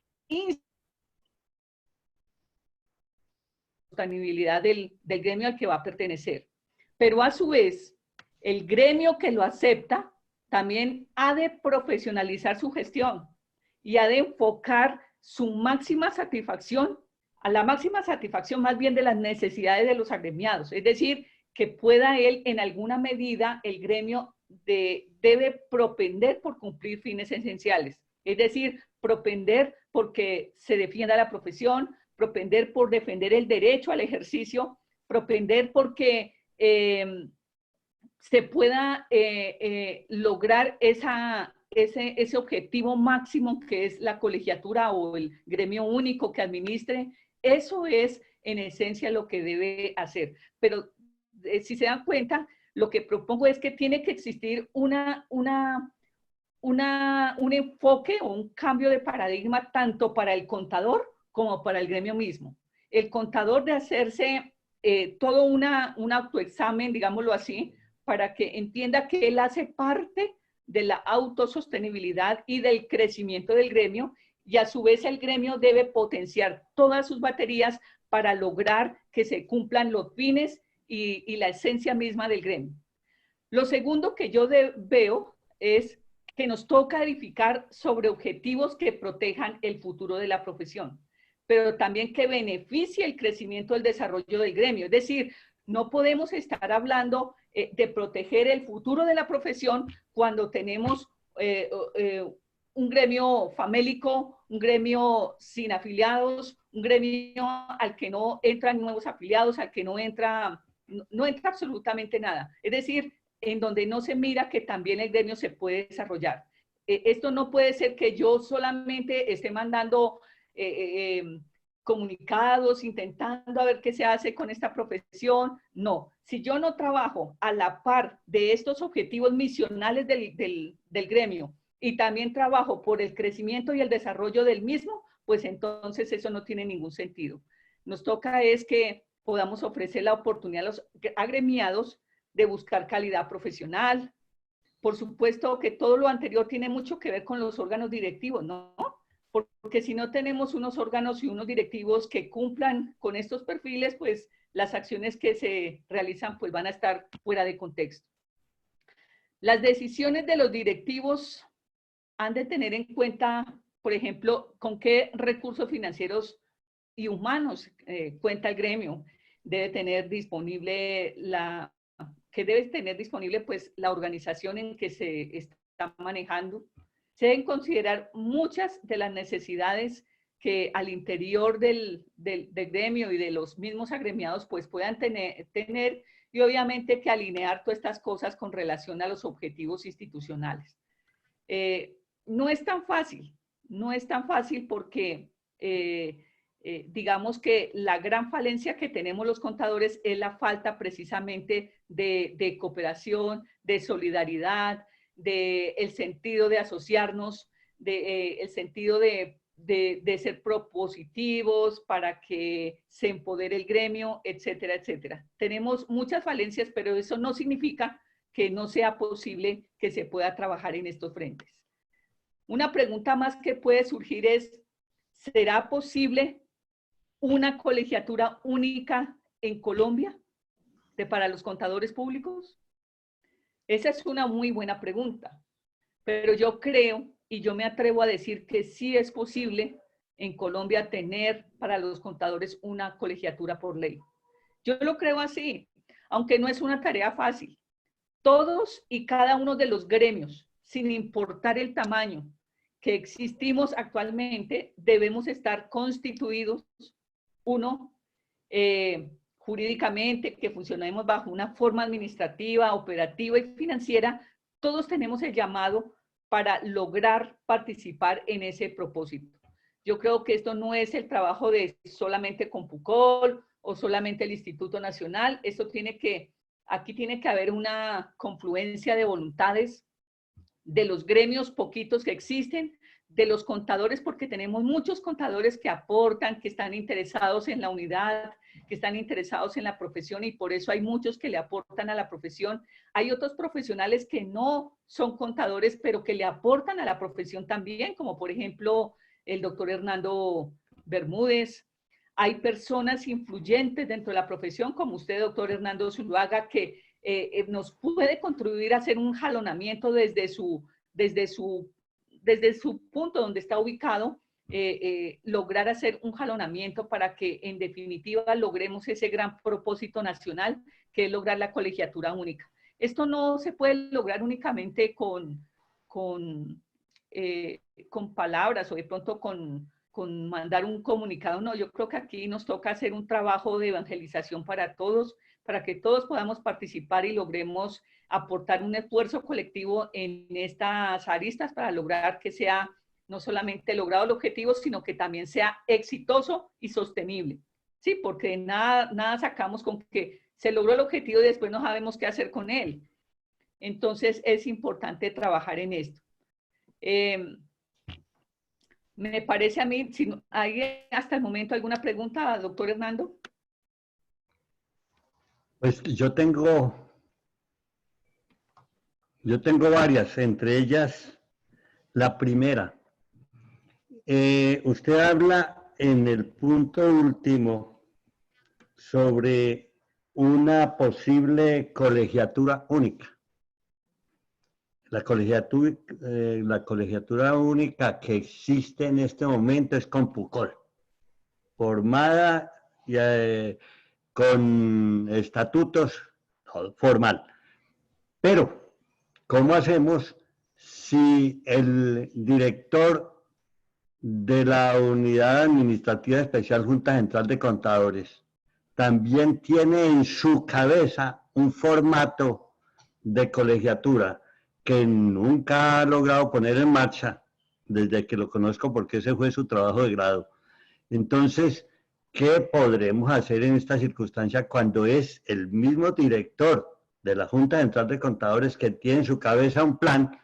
sostenibilidad del gremio al que va a pertenecer. Pero a su vez, el gremio que lo acepta también ha de profesionalizar su gestión y ha de enfocar su máxima satisfacción a la máxima satisfacción más bien de las necesidades de los agremiados. Es decir, que pueda él, en alguna medida, el gremio debe propender por cumplir fines esenciales. Es decir, propender porque se defienda la profesión, propender por defender el derecho al ejercicio, propender porque se pueda lograr ese objetivo máximo que es la colegiatura o el gremio único que administre. Eso es en esencia lo que debe hacer. Pero si se dan cuenta, lo que propongo es que tiene que existir un enfoque o un cambio de paradigma tanto para el contador como para el gremio mismo. El contador de hacerse todo un autoexamen, digámoslo así, para que entienda que él hace parte de la autosostenibilidad y del crecimiento del gremio, y a su vez el gremio debe potenciar todas sus baterías para lograr que se cumplan los fines y la esencia misma del gremio. Lo segundo que yo veo es que nos toca edificar sobre objetivos que protejan el futuro de la profesión, pero también que beneficie el crecimiento, el desarrollo del gremio. Es decir, no podemos estar hablando de proteger el futuro de la profesión cuando tenemos un gremio famélico, un gremio sin afiliados, un gremio al que no entran nuevos afiliados, al que no entra absolutamente nada. Es decir, en donde no se mira que también el gremio se puede desarrollar. Esto no puede ser que yo solamente esté mandando comunicados, intentando a ver qué se hace con esta profesión. No, si yo no trabajo a la par de estos objetivos misionales del gremio y también trabajo por el crecimiento y el desarrollo del mismo, pues entonces eso no tiene ningún sentido. Nos toca es que podamos ofrecer la oportunidad a los agremiados de buscar calidad profesional. Por supuesto que todo lo anterior tiene mucho que ver con los órganos directivos, ¿no? Porque si no tenemos unos órganos y unos directivos que cumplan con estos perfiles, pues las acciones que se realizan pues van a estar fuera de contexto. Las decisiones de los directivos han de tener en cuenta, por ejemplo, con qué recursos financieros y humanos cuenta el gremio. Debe tener disponible pues la organización en que se está manejando. Se deben considerar muchas de las necesidades que al interior del gremio y de los mismos agremiados pues puedan tener y obviamente que alinear todas estas cosas con relación a los objetivos institucionales. No es tan fácil porque digamos que la gran falencia que tenemos los contadores es la falta precisamente de cooperación, de solidaridad, del sentido de asociarnos, el sentido de ser propositivos para que se empodere el gremio, etcétera, etcétera. Tenemos muchas falencias, pero eso no significa que no sea posible que se pueda trabajar en estos frentes. Una pregunta más que puede surgir es, ¿será posible una colegiatura única en Colombia para los contadores públicos? Esa es una muy buena pregunta, pero yo creo y yo me atrevo a decir que sí es posible en Colombia tener para los contadores una colegiatura por ley. Yo lo creo así, aunque no es una tarea fácil. Todos y cada uno de los gremios, sin importar el tamaño que existimos actualmente, debemos estar constituidos, uno, jurídicamente, que funcionemos bajo una forma administrativa, operativa y financiera. Todos tenemos el llamado para lograr participar en ese propósito. Yo creo que esto no es el trabajo de solamente Compucol o solamente el Instituto Nacional. Aquí tiene que haber una confluencia de voluntades de los gremios poquitos que existen, de los contadores, porque tenemos muchos contadores que aportan, que están interesados en la unidad, que están interesados en la profesión y por eso hay muchos que le aportan a la profesión. Hay otros profesionales que no son contadores, pero que le aportan a la profesión también, como por ejemplo el doctor Hernando Bermúdez. Hay personas influyentes dentro de la profesión, como usted, doctor Hernando Zuluaga, que nos puede contribuir a hacer un jalonamiento desde su punto donde está ubicado, lograr hacer un jalonamiento para que en definitiva logremos ese gran propósito nacional que es lograr la colegiatura única. Esto no se puede lograr únicamente con palabras o de pronto con mandar un comunicado. No, yo creo que aquí nos toca hacer un trabajo de evangelización para todos, para que todos podamos participar y logremos aportar un esfuerzo colectivo en estas aristas para lograr que sea no solamente logrado el objetivo, sino que también sea exitoso y sostenible. Sí, porque nada sacamos con que se logró el objetivo y después no sabemos qué hacer con él. Entonces es importante trabajar en esto. Me parece a mí, si hay hasta el momento alguna pregunta, doctor Hernando. Pues yo tengo varias, entre ellas la primera. Usted habla en el punto último sobre una posible colegiatura única. La colegiatura única que existe en este momento es Compucol, formada con estatutos formal. Pero, ¿cómo hacemos si el director de la Unidad Administrativa Especial Junta Central de Contadores también tiene en su cabeza un formato de colegiatura que nunca ha logrado poner en marcha desde que lo conozco, porque ese fue su trabajo de grado? Entonces, ¿qué podremos hacer en esta circunstancia cuando es el mismo director de la Junta Central de Contadores que tiene en su cabeza un plan?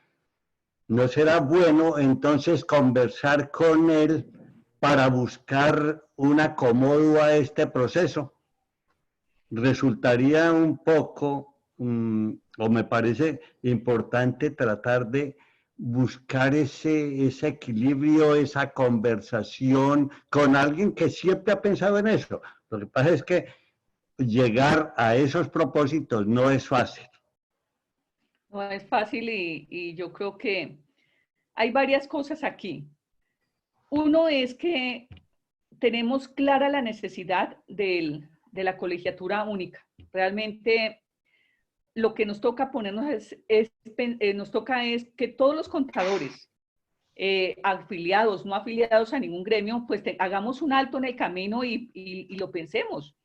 ¿No será bueno entonces conversar con él para buscar un acomodo a este proceso? Resultaría un poco, o me parece importante tratar de buscar ese equilibrio, esa conversación con alguien que siempre ha pensado en eso. Lo que pasa es que llegar a esos propósitos no es fácil. No es fácil y yo creo que hay varias cosas aquí. Uno es que tenemos clara la necesidad de la colegiatura única. Realmente lo que nos toca ponernos nos toca es que todos los contadores, afiliados, no afiliados a ningún gremio, pues hagamos un alto en el camino y lo pensemos,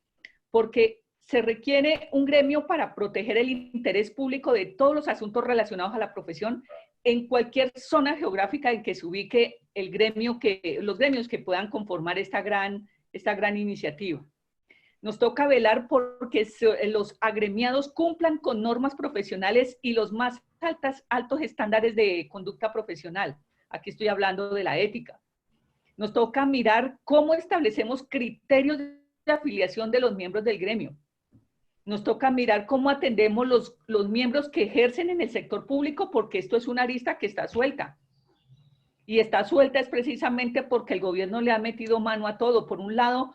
porque se requiere un gremio para proteger el interés público de todos los asuntos relacionados a la profesión en cualquier zona geográfica en que se ubique el gremio los gremios que puedan conformar esta gran iniciativa. Nos toca velar porque los agremiados cumplan con normas profesionales y los más altos estándares de conducta profesional. Aquí estoy hablando de la ética. Nos toca mirar cómo establecemos criterios de afiliación de los miembros del gremio. Nos toca mirar cómo atendemos los miembros que ejercen en el sector público, porque esto es una arista que está suelta. Y está suelta es precisamente porque el gobierno le ha metido mano a todo. Por un lado,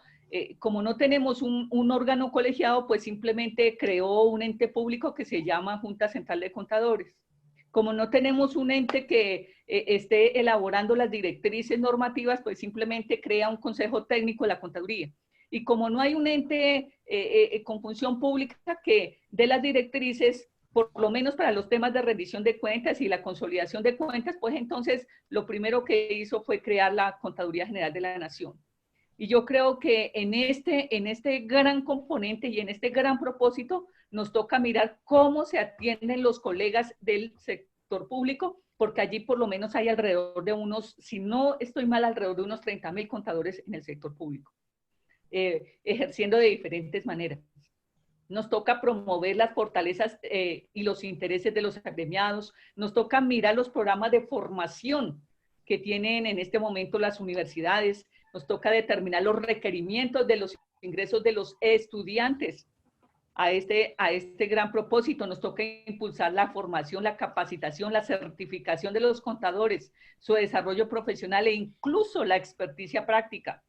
como no tenemos un órgano colegiado, pues simplemente creó un ente público que se llama Junta Central de Contadores. Como no tenemos un ente que esté elaborando las directrices normativas, pues simplemente crea un consejo técnico de la contaduría. Y como no hay un ente con función pública que dé las directrices, por lo menos para los temas de rendición de cuentas y la consolidación de cuentas, pues entonces lo primero que hizo fue crear la Contaduría General de la Nación. Y yo creo que en este gran componente y en este gran propósito nos toca mirar cómo se atienden los colegas del sector público, porque allí por lo menos hay alrededor de unos, si no estoy mal, alrededor de unos 30.000 contadores en el sector público, ejerciendo de diferentes maneras. Nos toca promover las fortalezas y los intereses de los agremiados. Nos toca mirar los programas de formación que tienen en este momento las universidades. Nos toca determinar los requerimientos de los ingresos de los estudiantes a este gran propósito. Nos toca impulsar la formación, la capacitación, la certificación de los contadores, su desarrollo profesional e incluso la experticia práctica.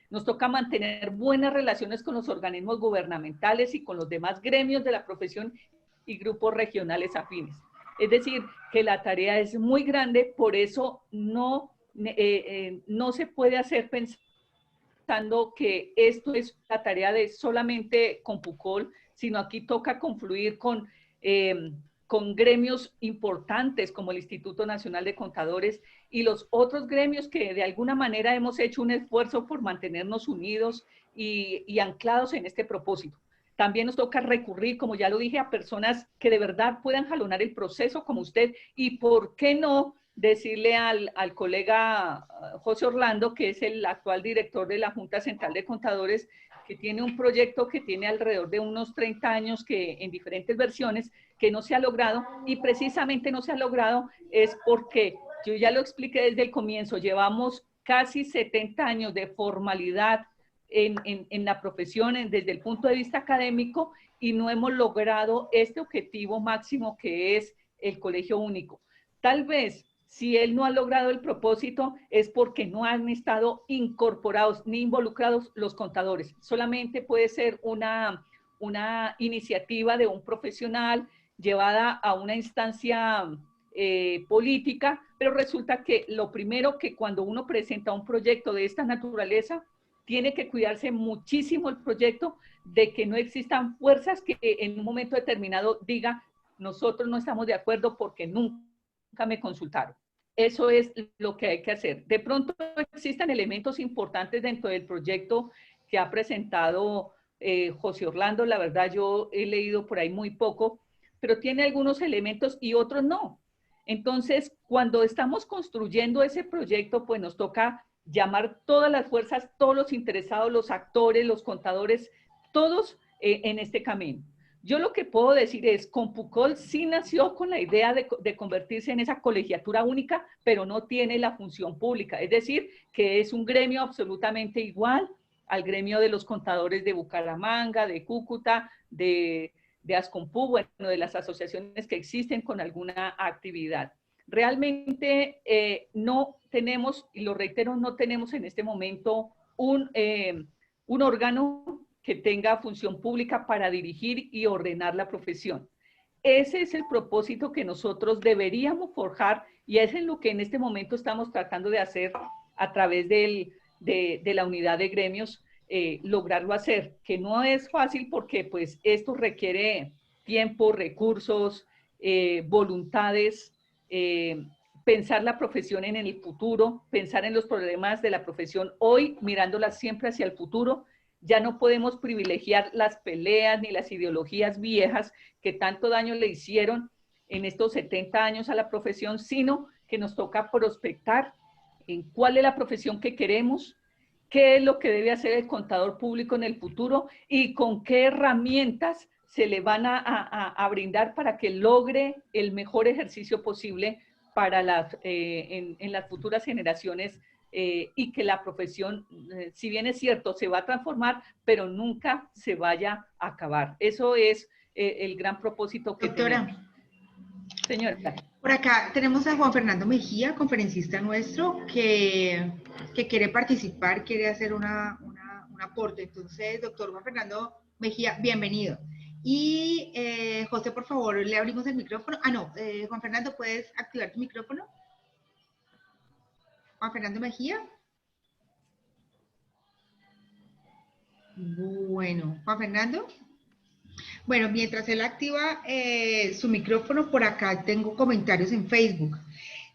Nos toca mantener buenas relaciones con los organismos gubernamentales y con los demás gremios de la profesión y grupos regionales afines. Es decir, que la tarea es muy grande, por eso no se puede hacer pensando que esto es la tarea de solamente Compucol, sino aquí toca confluir con gremios importantes como el Instituto Nacional de Contadores y los otros gremios que de alguna manera hemos hecho un esfuerzo por mantenernos unidos y anclados en este propósito. También nos toca recurrir, como ya lo dije, a personas que de verdad puedan jalonar el proceso como usted y por qué no decirle al colega José Orlando, que es el actual director de la Junta Central de Contadores, que tiene un proyecto que tiene alrededor de unos 30 años que en diferentes versiones que no se ha logrado y precisamente no se ha logrado es porque, yo ya lo expliqué desde el comienzo, llevamos casi 70 años de formalidad en la profesión desde el punto de vista académico y no hemos logrado este objetivo máximo que es el colegio único. Tal vez si él no ha logrado el propósito es porque no han estado incorporados ni involucrados los contadores. Solamente puede ser una una iniciativa de un profesional llevada a una instancia política, pero resulta que lo primero que cuando uno presenta un proyecto de esta naturaleza, tiene que cuidarse muchísimo el proyecto de que no existan fuerzas que en un momento determinado digan, nosotros no estamos de acuerdo porque nunca me consultaron. Eso es lo que hay que hacer. De pronto existen elementos importantes dentro del proyecto que ha presentado José Orlando. La verdad yo he leído por ahí muy poco, pero tiene algunos elementos y otros no. Entonces, cuando estamos construyendo ese proyecto, pues nos toca llamar todas las fuerzas, todos los interesados, los actores, los contadores, todos en este camino. Yo lo que puedo decir es, Compucol sí nació con la idea de convertirse en esa colegiatura única, pero no tiene la función pública. Es decir, que es un gremio absolutamente igual al gremio de los contadores de Bucaramanga, de Cúcuta, de Ascompú, bueno, de las asociaciones que existen con alguna actividad. Realmente no tenemos, y lo reitero, no tenemos en este momento un órgano que tenga función pública para dirigir y ordenar la profesión. Ese es el propósito que nosotros deberíamos forjar y es en lo que en este momento estamos tratando de hacer a través de la unidad de gremios, lograrlo hacer, que no es fácil porque pues esto requiere tiempo, recursos, voluntades, pensar la profesión en el futuro, pensar en los problemas de la profesión hoy, mirándola siempre hacia el futuro. Ya no podemos privilegiar las peleas ni las ideologías viejas que tanto daño le hicieron en estos 70 años a la profesión, sino que nos toca prospectar en cuál es la profesión que queremos, qué es lo que debe hacer el contador público en el futuro y con qué herramientas se le van a brindar para que logre el mejor ejercicio posible para en las futuras generaciones y que la profesión, si bien es cierto, se va a transformar, pero nunca se vaya a acabar. Eso es el gran propósito que tenemos. Señora. Por acá tenemos a Juan Fernando Mejía, conferencista nuestro, que quiere participar, quiere hacer un aporte. Entonces, doctor Juan Fernando Mejía, bienvenido. Y José, por favor, le abrimos el micrófono. Juan Fernando, ¿puedes activar tu micrófono? Juan Fernando Mejía. Bueno, Juan Fernando. Bueno, mientras él activa su micrófono, por acá tengo comentarios en Facebook.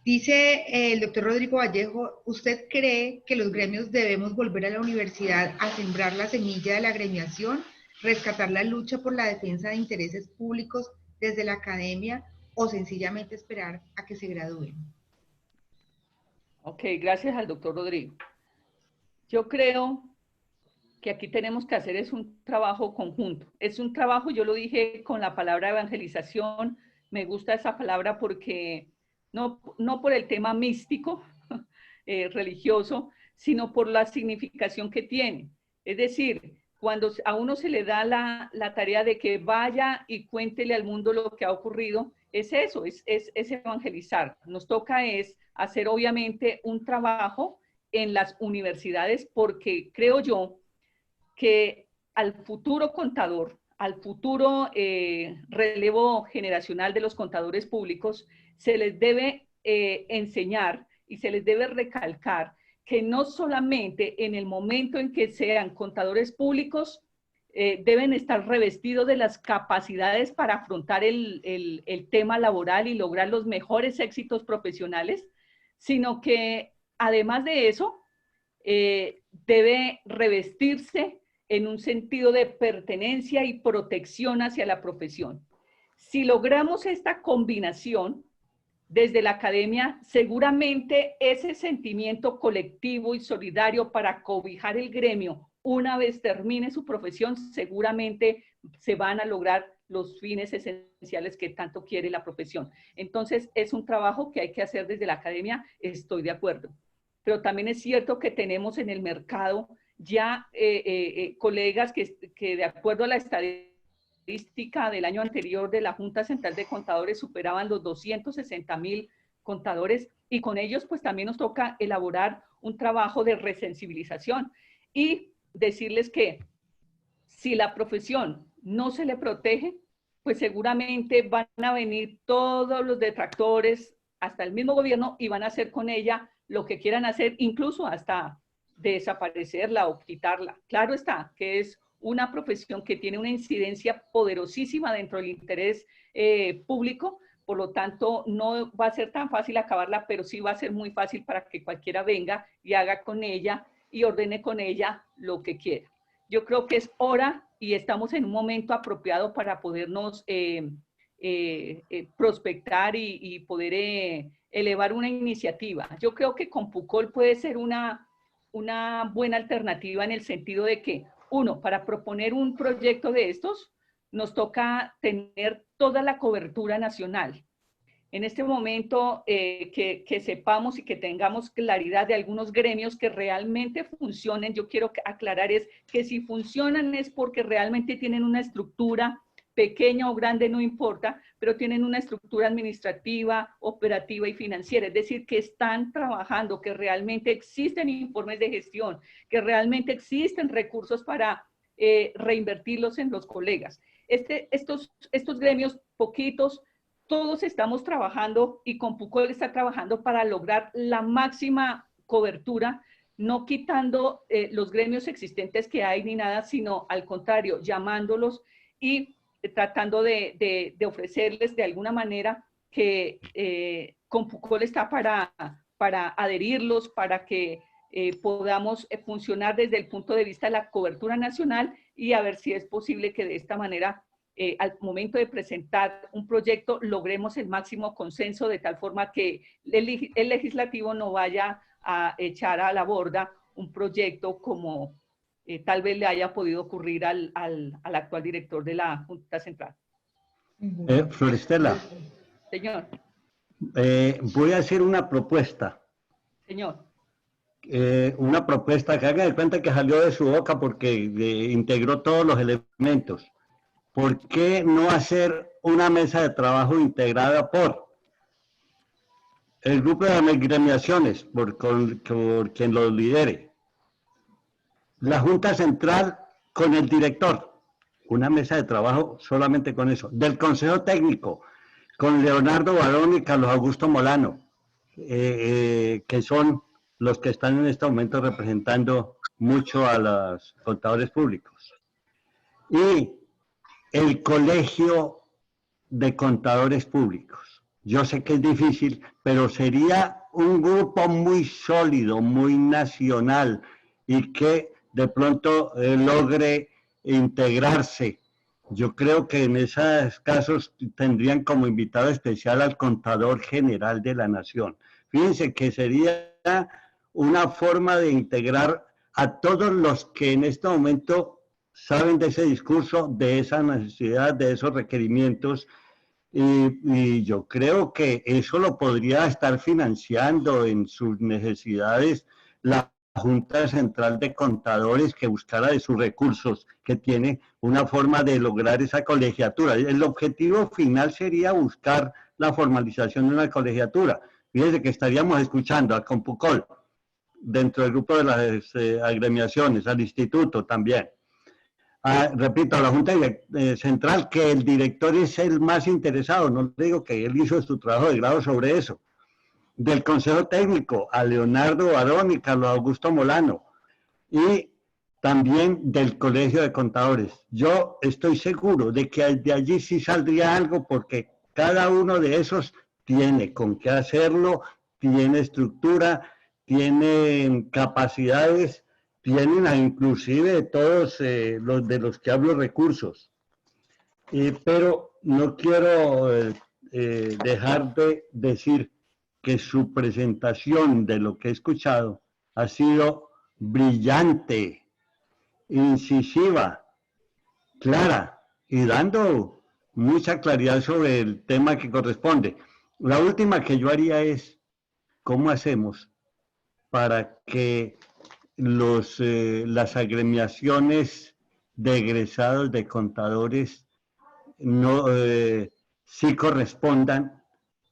Dice el doctor Rodrigo Vallejo, ¿usted cree que los gremios debemos volver a la universidad a sembrar la semilla de la gremiación, rescatar la lucha por la defensa de intereses públicos desde la academia o sencillamente esperar a que se gradúen? Ok, gracias al doctor Rodrigo. Yo creo que aquí tenemos que hacer es un trabajo conjunto. Es un trabajo, yo lo dije con la palabra evangelización, me gusta esa palabra porque no por el tema místico, religioso, sino por la significación que tiene. Es decir, cuando a uno se le da la tarea de que vaya y cuéntele al mundo lo que ha ocurrido, es eso, es evangelizar. Nos toca es hacer obviamente un trabajo en las universidades porque creo yo que al futuro contador, al futuro relevo generacional de los contadores públicos, se les debe enseñar y se les debe recalcar que no solamente en el momento en que sean contadores públicos deben estar revestidos de las capacidades para afrontar el tema laboral y lograr los mejores éxitos profesionales, sino que además de eso debe revestirse en un sentido de pertenencia y protección hacia la profesión. Si logramos esta combinación desde la academia, seguramente ese sentimiento colectivo y solidario para cobijar el gremio, una vez termine su profesión, seguramente se van a lograr los fines esenciales que tanto quiere la profesión. Entonces, es un trabajo que hay que hacer desde la academia, estoy de acuerdo. Pero también es cierto que tenemos en el mercado ya colegas que de acuerdo a la estadística del año anterior de la Junta Central de Contadores superaban los 260,000 contadores y con ellos pues también nos toca elaborar un trabajo de resensibilización y decirles que si la profesión no se le protege, pues seguramente van a venir todos los detractores, hasta el mismo gobierno, y van a hacer con ella lo que quieran hacer, incluso hasta desaparecerla o quitarla. Claro está que es una profesión que tiene una incidencia poderosísima dentro del interés público, por lo tanto no va a ser tan fácil acabarla, pero sí va a ser muy fácil para que cualquiera venga y haga con ella y ordene con ella lo que quiera. Yo creo que es hora y estamos en un momento apropiado para podernos prospectar y poder elevar una iniciativa. Yo creo que Compucol puede ser una buena alternativa en el sentido de que, uno, para proponer un proyecto de estos, nos toca tener toda la cobertura nacional. En este momento, que sepamos y que tengamos claridad de algunos gremios que realmente funcionen. Yo quiero aclarar es que si funcionan es porque realmente tienen una estructura, pequeña o grande, no importa, pero tienen una estructura administrativa, operativa y financiera, es decir, que están trabajando, que realmente existen informes de gestión, que realmente existen recursos para reinvertirlos en los colegas. Estos gremios poquitos, todos estamos trabajando y Compucol está trabajando para lograr la máxima cobertura, no quitando los gremios existentes que hay ni nada, sino al contrario, llamándolos y tratando de ofrecerles de alguna manera que Compucol está para adherirlos, para que podamos funcionar desde el punto de vista de la cobertura nacional y a ver si es posible que de esta manera al momento de presentar un proyecto logremos el máximo consenso de tal forma que el legislativo no vaya a echar a la borda un proyecto como tal vez le haya podido ocurrir al actual director de la Junta Central. Florestela. Señor. Voy a hacer una propuesta. Señor. Una propuesta que haga de cuenta que salió de su boca porque integró todos los elementos. ¿Por qué no hacer una mesa de trabajo integrada por el grupo de agremiaciones, por quien lo lidere, la Junta Central con el director, una mesa de trabajo solamente con eso, del Consejo Técnico, con Leonardo Barón y Carlos Augusto Molano, que son los que están en este momento representando mucho a los contadores públicos. Y el Colegio de Contadores Públicos. Yo sé que es difícil, pero sería un grupo muy sólido, muy nacional y que de pronto logre integrarse. Yo creo que en esos casos tendrían como invitado especial al Contador General de la Nación. Fíjense que sería una forma de integrar a todos los que en este momento saben de ese discurso, de esa necesidad, de esos requerimientos, y yo creo que eso lo podría estar financiando en sus necesidades la Junta Central de Contadores, que buscara de sus recursos, que tiene una forma de lograr esa colegiatura. El objetivo final sería buscar la formalización de una colegiatura. Fíjense que estaríamos escuchando a Compucol, dentro del grupo de las agremiaciones, al instituto también. Repito, a la Junta Central, que el director es el más interesado, no digo que él hizo su trabajo de grado sobre eso, del Consejo Técnico, a Leonardo Barón y Carlos Augusto Molano, y también del Colegio de Contadores. Yo estoy seguro de que de allí sí saldría algo, porque cada uno de esos tiene con qué hacerlo, tiene estructura, tiene capacidades, tienen inclusive todos los de los que hablo recursos. Pero no quiero dejar de decir que su presentación de lo que he escuchado ha sido brillante, incisiva, clara y dando mucha claridad sobre el tema que corresponde. La última que yo haría es, ¿cómo hacemos para que las agremiaciones de egresados de contadores no sí correspondan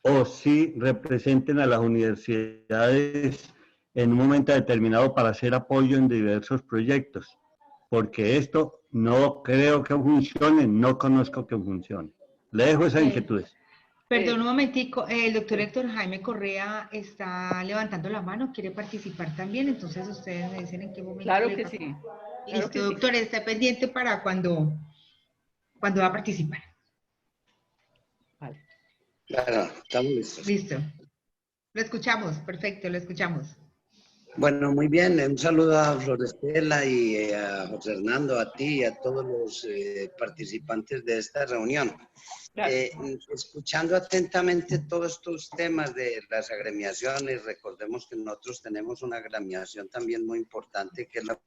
o sí representen a las universidades en un momento determinado para hacer apoyo en diversos proyectos? porque esto no creo que funcione, no conozco que funcione. Le dejo esas inquietudes. Perdón un momentico, el doctor Héctor Jaime Correa está levantando la mano, quiere participar también, entonces ustedes me dicen en qué momento. Claro que sí. Claro Listo, que sí. doctor, está pendiente para cuando va a participar. Vale. Claro, estamos listos. Listo. Lo escuchamos, perfecto, lo escuchamos. Bueno, muy bien. Un saludo a Florestela y a José Hernando, a ti y a todos los participantes de esta reunión. Escuchando atentamente todos estos temas de las agremiaciones, recordemos que nosotros tenemos una agremiación también muy importante que es la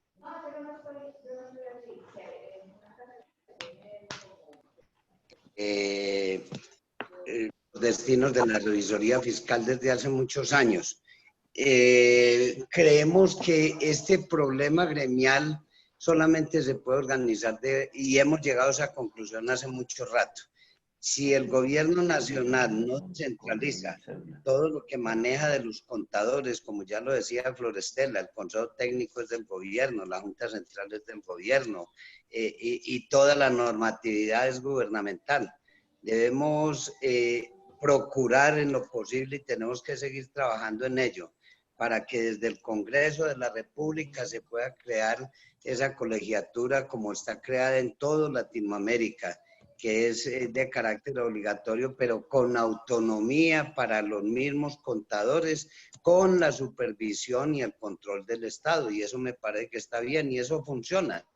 destinos de la revisoría fiscal desde hace muchos años. Creemos que este problema gremial solamente se puede organizar y hemos llegado a esa conclusión hace mucho rato. Si el gobierno nacional no centraliza todo lo que maneja de los contadores, como ya lo decía Florestela, el Consejo Técnico es del gobierno, la Junta Central es del gobierno y toda la normatividad es gubernamental. Debemos procurar en lo posible y tenemos que seguir trabajando en ello para que desde el Congreso de la República se pueda crear esa colegiatura como está creada en toda Latinoamérica, que es de carácter obligatorio, pero con autonomía para los mismos contadores, con la supervisión y el control del Estado. Y eso me parece que está bien y eso funciona.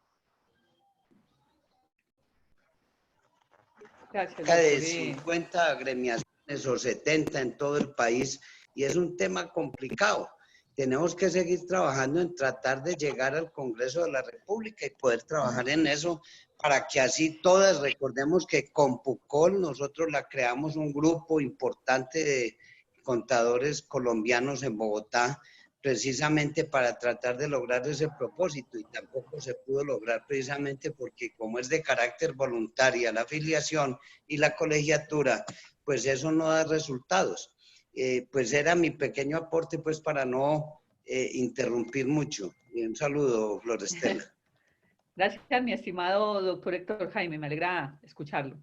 Gracias, Cerca de doctor. 50 agremiaciones o 70 en todo el país y es un tema complicado. Tenemos que seguir trabajando en tratar de llegar al Congreso de la República y poder trabajar en eso para que así todas, recordemos que con PUCOL nosotros la creamos un grupo importante de contadores colombianos en Bogotá, precisamente para tratar de lograr ese propósito y tampoco se pudo lograr precisamente porque como es de carácter voluntaria la afiliación y la colegiatura, pues eso no da resultados. Pues era mi pequeño aporte pues para no interrumpir mucho. Y un saludo, Florestela. Gracias, mi estimado doctor Héctor Jaime, me alegra escucharlo.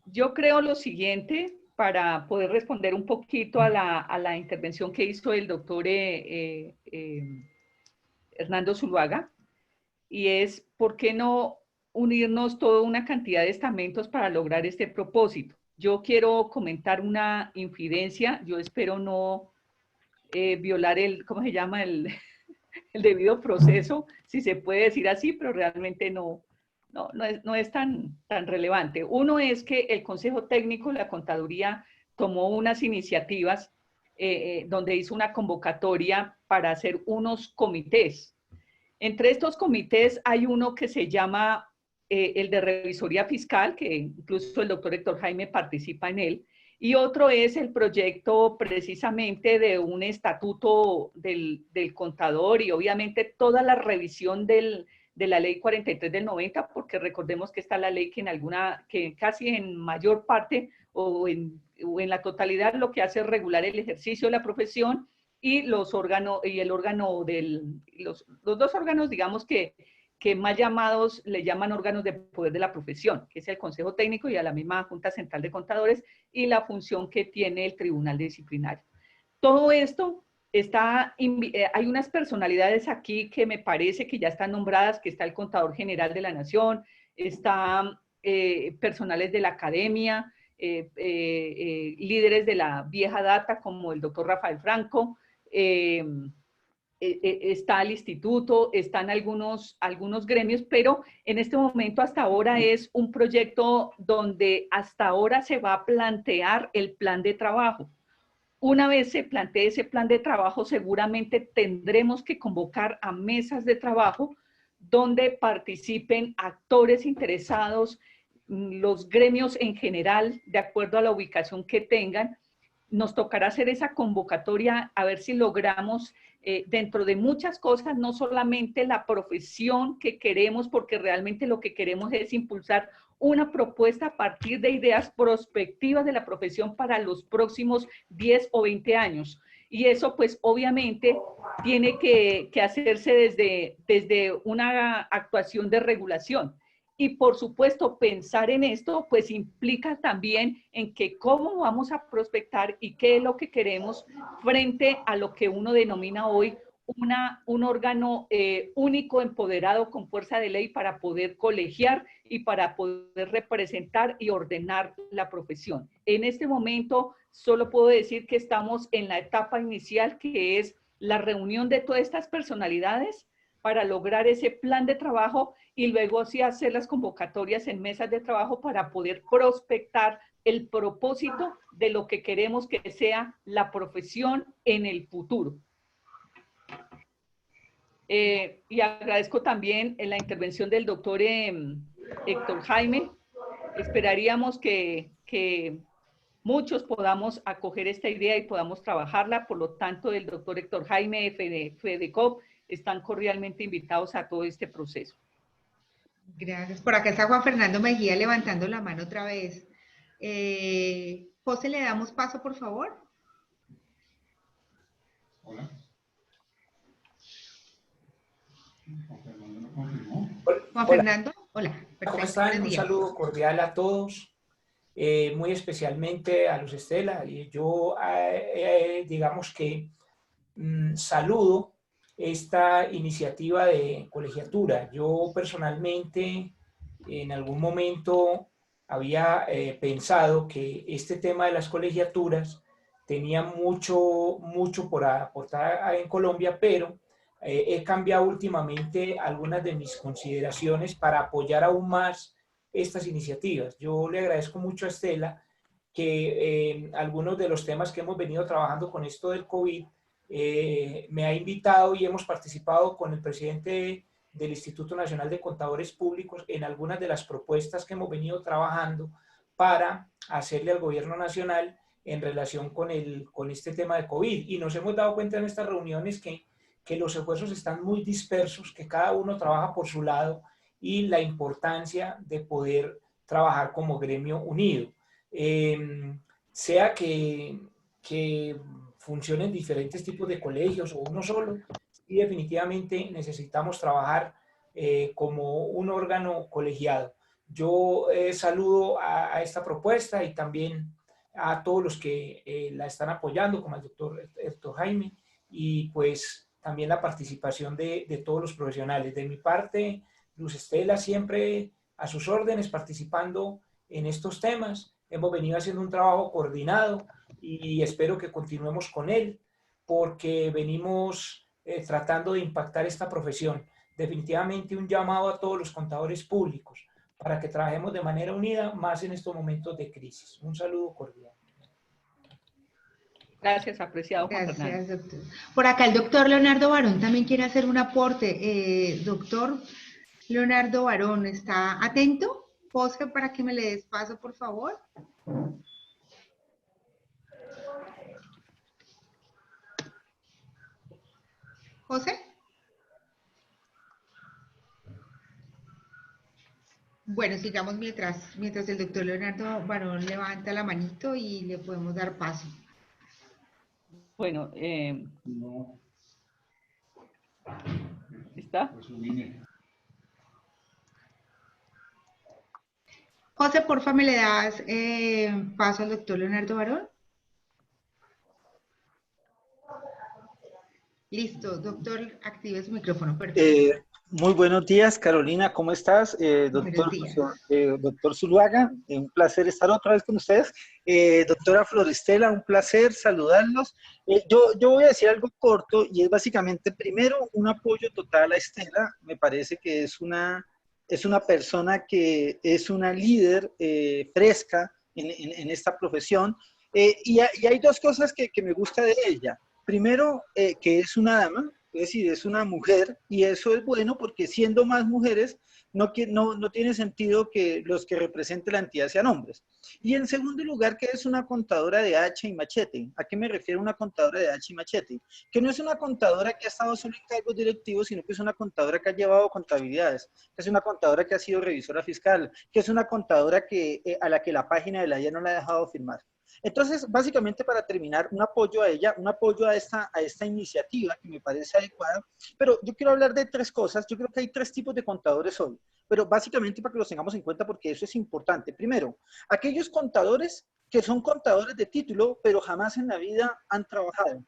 Yo creo lo siguiente, para poder responder un poquito a la intervención que hizo el doctor Hernando Zuluaga, y es, ¿por qué no unirnos toda una cantidad de estamentos para lograr este propósito? Yo quiero comentar una infidencia, yo espero no violar ¿cómo se llama? El debido proceso, si se puede decir así, pero realmente no es tan relevante. Uno es que el Consejo Técnico de la Contaduría tomó unas iniciativas donde hizo una convocatoria para hacer unos comités. Entre estos comités hay uno que se llama el de revisoría fiscal, que incluso el doctor Héctor Jaime participa en él, y otro es el proyecto precisamente de un estatuto del contador y obviamente toda la revisión de la ley 43 del 90, porque recordemos que está la ley que casi en mayor parte o en la totalidad lo que hace es regular el ejercicio de la profesión y los dos órganos, digamos que más llamados, le llaman órganos de poder de la profesión, que es el Consejo Técnico y a la misma Junta Central de Contadores, y la función que tiene el Tribunal Disciplinario. Todo esto hay unas personalidades aquí que me parece que ya están nombradas, que está el Contador General de la Nación, están personales de la academia, líderes de la vieja data como el doctor Rafael Franco, está el instituto, están algunos gremios, pero en este momento hasta ahora es un proyecto donde hasta ahora se va a plantear el plan de trabajo. Una vez se plantee ese plan de trabajo, seguramente tendremos que convocar a mesas de trabajo donde participen actores interesados, los gremios en general, de acuerdo a la ubicación que tengan. Nos tocará hacer esa convocatoria a ver si logramos dentro de muchas cosas, no solamente la profesión que queremos, porque realmente lo que queremos es impulsar una propuesta a partir de ideas prospectivas de la profesión para los próximos 10 o 20 años. Y eso pues obviamente tiene que hacerse desde una actuación de regulación. Y por supuesto, pensar en esto, pues implica también en que cómo vamos a prospectar y qué es lo que queremos frente a lo que uno denomina hoy un órgano único, empoderado, con fuerza de ley para poder colegiar y para poder representar y ordenar la profesión. En este momento, solo puedo decir que estamos en la etapa inicial, que es la reunión de todas estas personalidades para lograr ese plan de trabajo y luego sí hacer las convocatorias en mesas de trabajo para poder prospectar el propósito de lo que queremos que sea la profesión en el futuro. Y agradezco también la intervención del doctor Héctor Jaime. Esperaríamos que muchos podamos acoger esta idea y podamos trabajarla. Por lo tanto, el doctor Héctor Jaime de FEDECOP están cordialmente invitados a todo este proceso. Gracias. Por acá está Juan Fernando Mejía levantando la mano otra vez. José, ¿le damos paso, por favor? Hola. Juan Fernando no confirmó. Juan Fernando, hola. Perfecto. ¿Cómo están? Un saludo cordial a todos, muy especialmente a Luz Estela. Y yo, digamos que saludo esta iniciativa de colegiatura. Yo personalmente en algún momento había pensado que este tema de las colegiaturas tenía mucho por aportar en Colombia, pero he cambiado últimamente algunas de mis consideraciones para apoyar aún más estas iniciativas. Yo le agradezco mucho a Estela que algunos de los temas que hemos venido trabajando con esto del COVID me ha invitado y hemos participado con el presidente del Instituto Nacional de Contadores Públicos en algunas de las propuestas que hemos venido trabajando para hacerle al gobierno nacional en relación con este tema de COVID. Y nos hemos dado cuenta en estas reuniones que los esfuerzos están muy dispersos, que cada uno trabaja por su lado y la importancia de poder trabajar como gremio unido. Sea que funcionen diferentes tipos de colegios o uno solo, y definitivamente necesitamos trabajar como un órgano colegiado. Yo saludo a esta propuesta y también a todos los que la están apoyando, como el doctor Héctor Jaime, y pues también la participación de todos los profesionales. De mi parte, Luz Estela siempre a sus órdenes, participando en estos temas. Hemos venido haciendo un trabajo coordinado y espero que continuemos con él, porque venimos tratando de impactar esta profesión. Definitivamente un llamado a todos los contadores públicos para que trabajemos de manera unida, más en estos momentos de crisis. Un saludo cordial. Gracias, apreciado Juan Gracias, Fernando. doctor. Por acá el doctor Leonardo Barón también quiere hacer un aporte. Doctor Leonardo Barón, ¿está atento? José, para que me le des paso, por favor. José. Bueno, sigamos mientras el doctor Leonardo Barón levanta la manito y le podemos dar paso. Bueno, No. ¿está? Por su línea. José, porfa, ¿me le das paso al doctor Leonardo Barón? Listo, doctor, active su micrófono. Perfecto. Muy buenos días, Carolina, ¿cómo estás? Buenos días. Doctor Zuluaga, un placer estar otra vez con ustedes. Doctora Florestela, un placer saludarlos. Yo voy a decir algo corto y es básicamente, primero, un apoyo total a Estela. Me parece que es una persona que es una líder fresca en esta profesión. Y hay dos cosas que me gusta de ella. Primero, que es una dama, es decir, es una mujer, y eso es bueno porque siendo más mujeres, no tiene sentido que los que represente la entidad sean hombres. Y en segundo lugar, que es una contadora de hacha y machete. ¿A qué me refiero una contadora de hacha y machete? Que no es una contadora que ha estado solo en cargos directivos, sino que es una contadora que ha llevado contabilidades, que es una contadora que ha sido revisora fiscal, que es una contadora a la que la página de la IA no la ha dejado firmar. Entonces, básicamente para terminar, un apoyo a ella, un apoyo a esta iniciativa que me parece adecuada, pero yo quiero hablar de tres cosas. Yo creo que hay tres tipos de contadores hoy, pero básicamente para que los tengamos en cuenta porque eso es importante. Primero, aquellos contadores que son contadores de título, pero jamás en la vida han trabajado.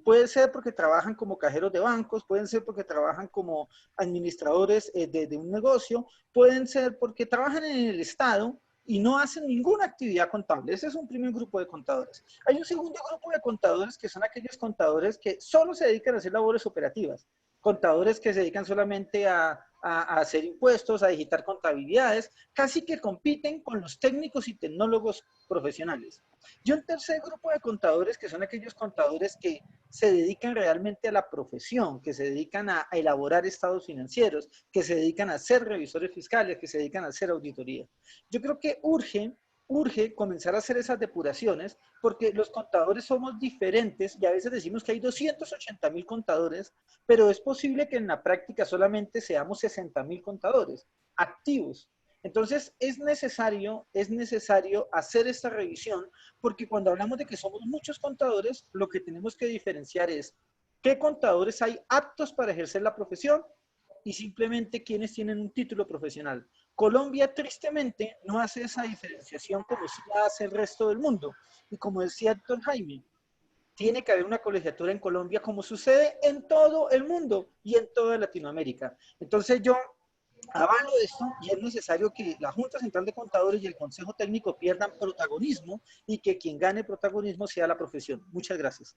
Puede ser porque trabajan como cajeros de bancos, pueden ser porque trabajan como administradores de un negocio, pueden ser porque trabajan en el Estado y no hacen ninguna actividad contable. Ese es un primer grupo de contadores. Hay un segundo grupo de contadores que son aquellos contadores que solo se dedican a hacer labores operativas. Contadores que se dedican solamente a hacer impuestos, a digitar contabilidades, casi que compiten con los técnicos y tecnólogos profesionales. Y un tercer grupo de contadores que son aquellos contadores que se dedican realmente a la profesión, que se dedican a elaborar estados financieros, que se dedican a ser revisores fiscales, que se dedican a hacer auditoría. Yo creo que urge comenzar a hacer esas depuraciones porque los contadores somos diferentes y a veces decimos que hay 280.000 contadores, pero es posible que en la práctica solamente seamos 60.000 contadores activos. Entonces es necesario hacer esta revisión porque cuando hablamos de que somos muchos contadores, lo que tenemos que diferenciar es qué contadores hay aptos para ejercer la profesión y simplemente quienes tienen un título profesional. Colombia, tristemente, no hace esa diferenciación como sí la hace el resto del mundo. Y como decía Héctor Jaime, tiene que haber una colegiatura en Colombia como sucede en todo el mundo y en toda Latinoamérica. Entonces yo avalo esto y es necesario que la Junta Central de Contadores y el Consejo Técnico pierdan protagonismo y que quien gane protagonismo sea la profesión. Muchas gracias.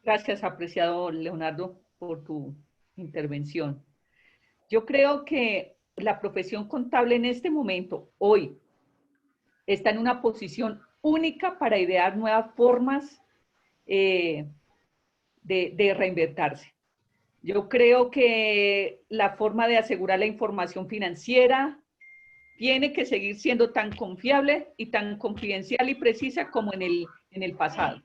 Gracias, apreciado Leonardo, por tu intervención. Yo creo que la profesión contable en este momento, hoy, está en una posición única para idear nuevas formas de reinventarse. Yo creo que la forma de asegurar la información financiera tiene que seguir siendo tan confiable y tan confidencial y precisa como en el pasado.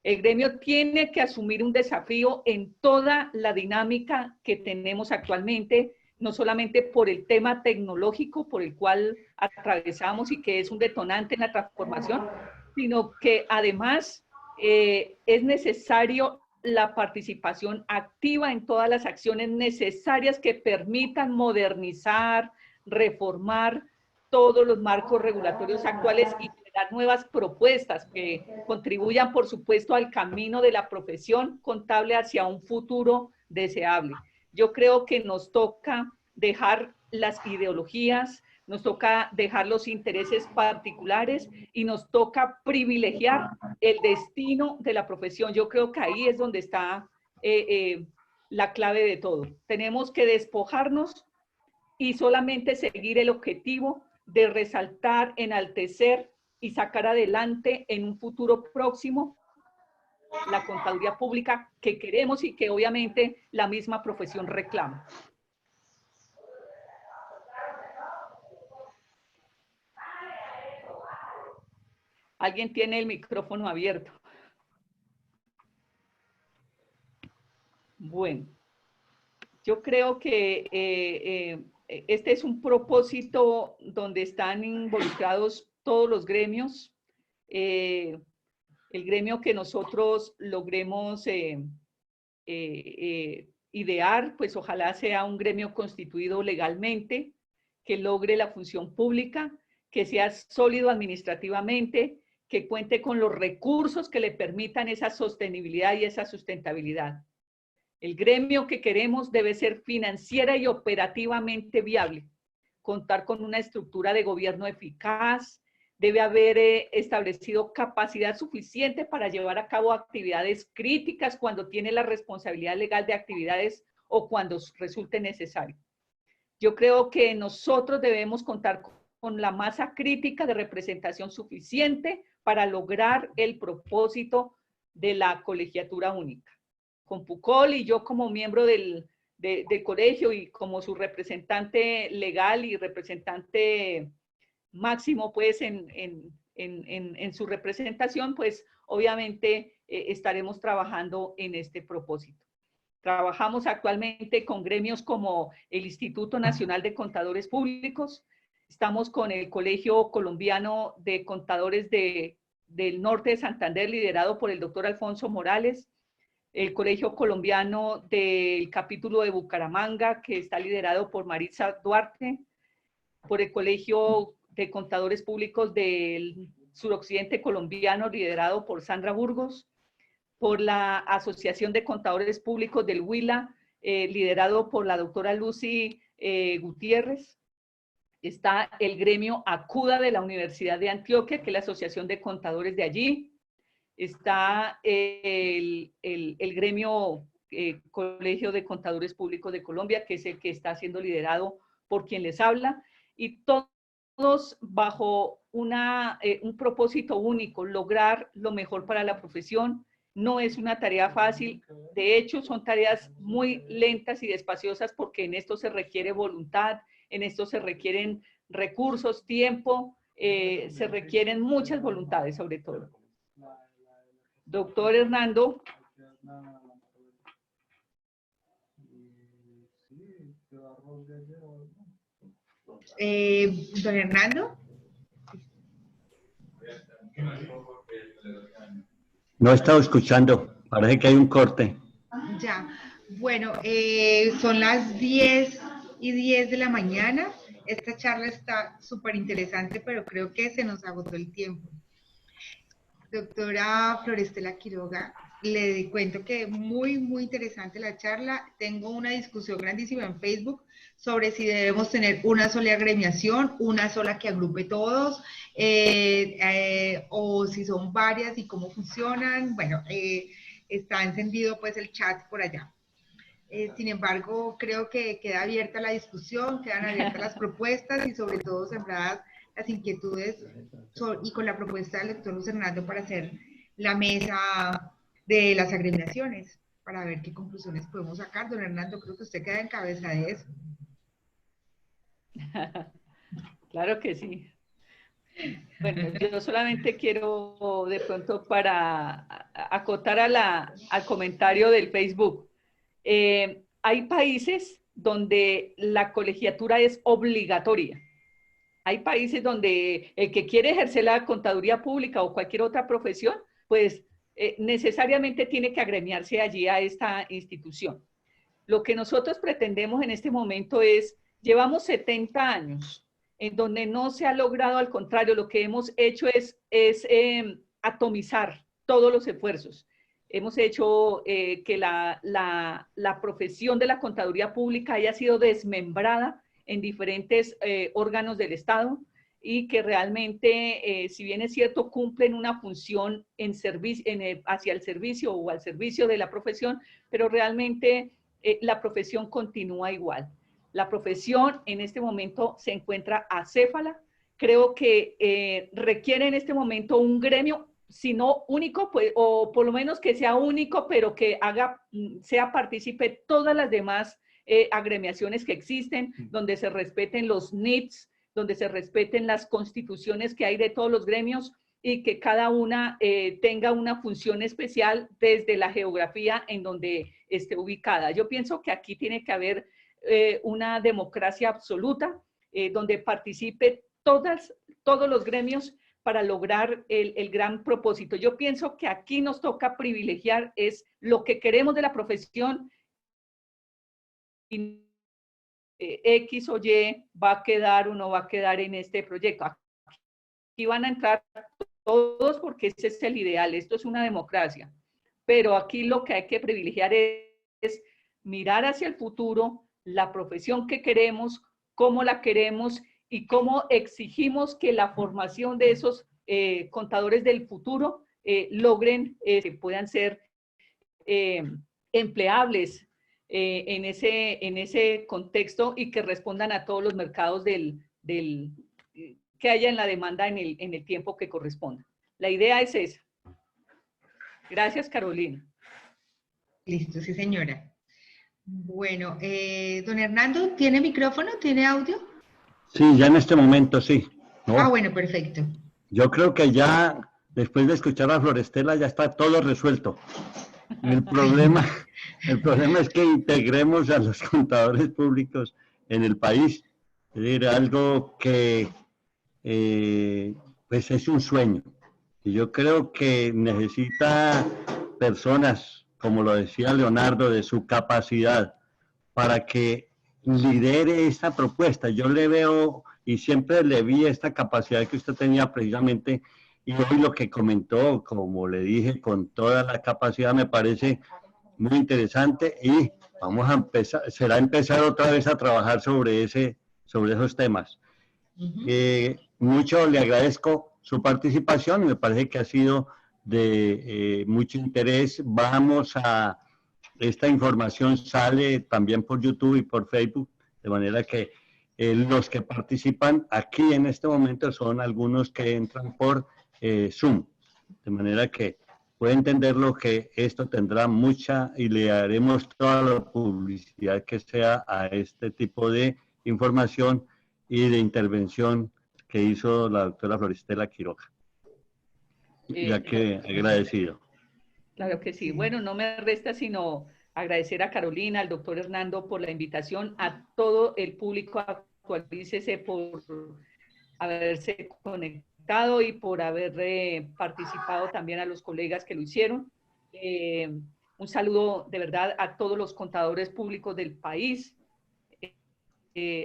El gremio tiene que asumir un desafío en toda la dinámica que tenemos actualmente, no solamente por el tema tecnológico por el cual atravesamos y que es un detonante en la transformación, sino que además es necesario la participación activa en todas las acciones necesarias que permitan modernizar, reformar todos los marcos regulatorios actuales y generar nuevas propuestas que contribuyan, por supuesto, al camino de la profesión contable hacia un futuro deseable. Yo creo que nos toca dejar las ideologías, nos toca dejar los intereses particulares y nos toca privilegiar el destino de la profesión. Yo creo que ahí es donde está la clave de todo. Tenemos que despojarnos y solamente seguir el objetivo de resaltar, enaltecer y sacar adelante en un futuro próximo la contaduría pública que queremos y que obviamente la misma profesión reclama. Alguien tiene el micrófono abierto. Bueno, yo creo que este es un propósito donde están involucrados todos los gremios. El gremio que nosotros logremos idear, pues ojalá sea un gremio constituido legalmente, que logre la función pública, que sea sólido administrativamente, que cuente con los recursos que le permitan esa sostenibilidad y esa sustentabilidad. El gremio que queremos debe ser financiera y operativamente viable, contar con una estructura de gobierno eficaz, debe haber establecido capacidad suficiente para llevar a cabo actividades críticas cuando tiene la responsabilidad legal de actividades o cuando resulte necesario. Yo creo que nosotros debemos contar con la masa crítica de representación suficiente para lograr el propósito de la colegiatura única. Con Pucol y yo como miembro del colegio y como su representante legal y representante máximo pues en su representación, pues obviamente estaremos trabajando en este propósito. Trabajamos actualmente con gremios como el Instituto Nacional de Contadores Públicos, Estamos con el Colegio Colombiano de Contadores del Norte de Santander, liderado por el doctor Alfonso Morales, el Colegio Colombiano del capítulo de Bucaramanga, que está liderado por Maritza Duarte, por el Colegio de Contadores Públicos del Suroccidente Colombiano, liderado por Sandra Burgos, por la Asociación de Contadores Públicos del Huila, liderado por la doctora Lucy Gutiérrez. Está el gremio ACUDA de la Universidad de Antioquia, que es la Asociación de Contadores de allí. Está el gremio Colegio de Contadores Públicos de Colombia, que es el que está siendo liderado por quien les habla, y todos bajo un propósito único: lograr lo mejor para la profesión. No es una tarea fácil, de hecho son tareas muy lentas y despaciosas, porque en esto se requiere voluntad, en esto se requieren recursos, tiempo, se requieren muchas voluntades sobre todo. Doctor Hernando. Don Hernando. No he estado escuchando, parece que hay un corte. Ya, bueno, son las 10:10 de la mañana. Esta charla está súper interesante, pero creo que se nos agotó el tiempo. Doctora Florestela Quiroga, le cuento que muy interesante la charla. Tengo una discusión grandísima en Facebook sobre si debemos tener una sola agremiación, una sola que agrupe todos, o si son varias y cómo funcionan. Bueno, está encendido pues el chat por allá. Sin embargo, creo que queda abierta la discusión, quedan abiertas las propuestas y sobre todo sembradas las inquietudes y con la propuesta del doctor Luis Hernando para hacer la mesa de las agremiaciones, para ver qué conclusiones podemos sacar. Don Hernando, creo que usted queda en cabeza de eso. Claro que sí. Bueno, yo solamente quiero de pronto para acotar al comentario del Facebook. Hay países donde la colegiatura es obligatoria. Hay países donde el que quiere ejercer la contaduría pública o cualquier otra profesión, pues necesariamente tiene que agremiarse allí a esta institución. Lo que nosotros pretendemos en este momento es, llevamos 70 años en donde no se ha logrado, al contrario, lo que hemos hecho es atomizar todos los esfuerzos. Hemos hecho que la profesión de la contaduría pública haya sido desmembrada en diferentes órganos del Estado, y que realmente, si bien es cierto, cumplen una función hacia el servicio o al servicio de la profesión, pero realmente la profesión continúa igual. La profesión en este momento se encuentra acéfala. Creo que requiere en este momento un gremio, si no único, pues, o por lo menos que sea único, pero que sea partícipe todas las demás agremiaciones que existen, donde se respeten los NITs, donde se respeten las constituciones que hay de todos los gremios, y que cada una tenga una función especial desde la geografía en donde esté ubicada. Yo pienso que aquí tiene que haber una democracia absoluta, donde participe todos los gremios para lograr el gran propósito. Yo pienso que aquí nos toca privilegiar es lo que queremos de la profesión, y X o Y va a quedar o no va a quedar en este proyecto. Aquí van a entrar todos porque ese es el ideal, esto es una democracia, pero aquí lo que hay que privilegiar es mirar hacia el futuro, la profesión que queremos, cómo la queremos y cómo exigimos que la formación de esos contadores del futuro logren que puedan ser empleables en ese contexto, y que respondan a todos los mercados que haya en la demanda en el tiempo que corresponda. La idea es esa. Gracias, Carolina. Listo, sí, señora. Bueno, don Hernando, ¿tiene micrófono? ¿Tiene audio? Sí, ya en este momento sí. ¿No? Ah, bueno, perfecto. Yo creo que ya, después de escuchar a Florestela, ya está todo resuelto. El problema es que integremos a los contadores públicos en el país Es decir, algo que pues es un sueño. Y yo creo que necesita personas, como lo decía Leonardo, de su capacidad para que lidere esta propuesta. Yo le veo y siempre le vi esta capacidad que usted tenía precisamente, y hoy lo que comentó, como le dije, con toda la capacidad me parece muy interesante, y vamos a empezar, será empezar otra vez a trabajar sobre esos temas. Mucho le agradezco su participación y me parece que ha sido de mucho interés. Esta información sale también por YouTube y por Facebook, de manera que los que participan aquí en este momento son algunos que entran por Zoom, de manera que puede entenderlo, que esto tendrá mucha, y le haremos toda la publicidad que sea a este tipo de información y de intervención que hizo la doctora Florestela Quiroga. Ya que agradecido. Claro que sí. Bueno, no me resta sino agradecer a Carolina, al doctor Hernando por la invitación, a todo el público Actualícese por haberse conectado y por haber participado, también a los colegas que lo hicieron. Un saludo de verdad a todos los contadores públicos del país,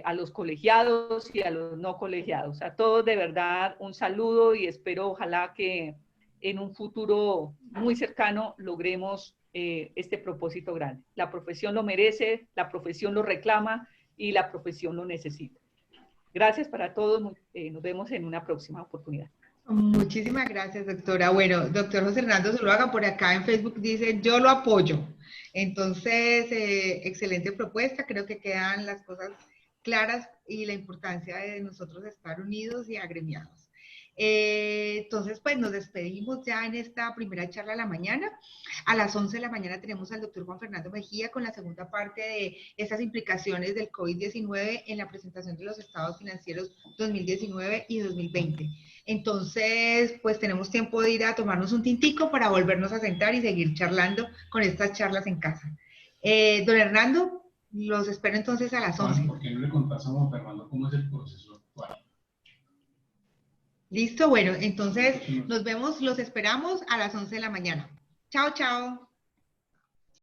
a los colegiados y a los no colegiados. A todos de verdad un saludo, y espero ojalá que en un futuro muy cercano logremos este propósito grande. La profesión lo merece, la profesión lo reclama y la profesión lo necesita. Gracias para todos, nos vemos en una próxima oportunidad. Muchísimas gracias, doctora. Bueno, doctor José Hernando Zuluaga por acá en Facebook dice, yo lo apoyo. Entonces, excelente propuesta, creo que quedan las cosas claras y la importancia de nosotros estar unidos y agremiados. Entonces, pues nos despedimos ya en esta primera charla de la mañana. A las 11 de la mañana tenemos al doctor Juan Fernando Mejía con la segunda parte de estas implicaciones del COVID-19 en la presentación de los estados financieros 2019 y 2020. Entonces, pues tenemos tiempo de ir a tomarnos un tintico para volvernos a sentar y seguir charlando con estas charlas en casa. Don Hernando, los espero entonces a las 11. ¿Por qué no le contás a Juan Fernando cómo es el proceso actual? Listo, bueno, entonces nos vemos, los esperamos a las 11 de la mañana. Chao, chao.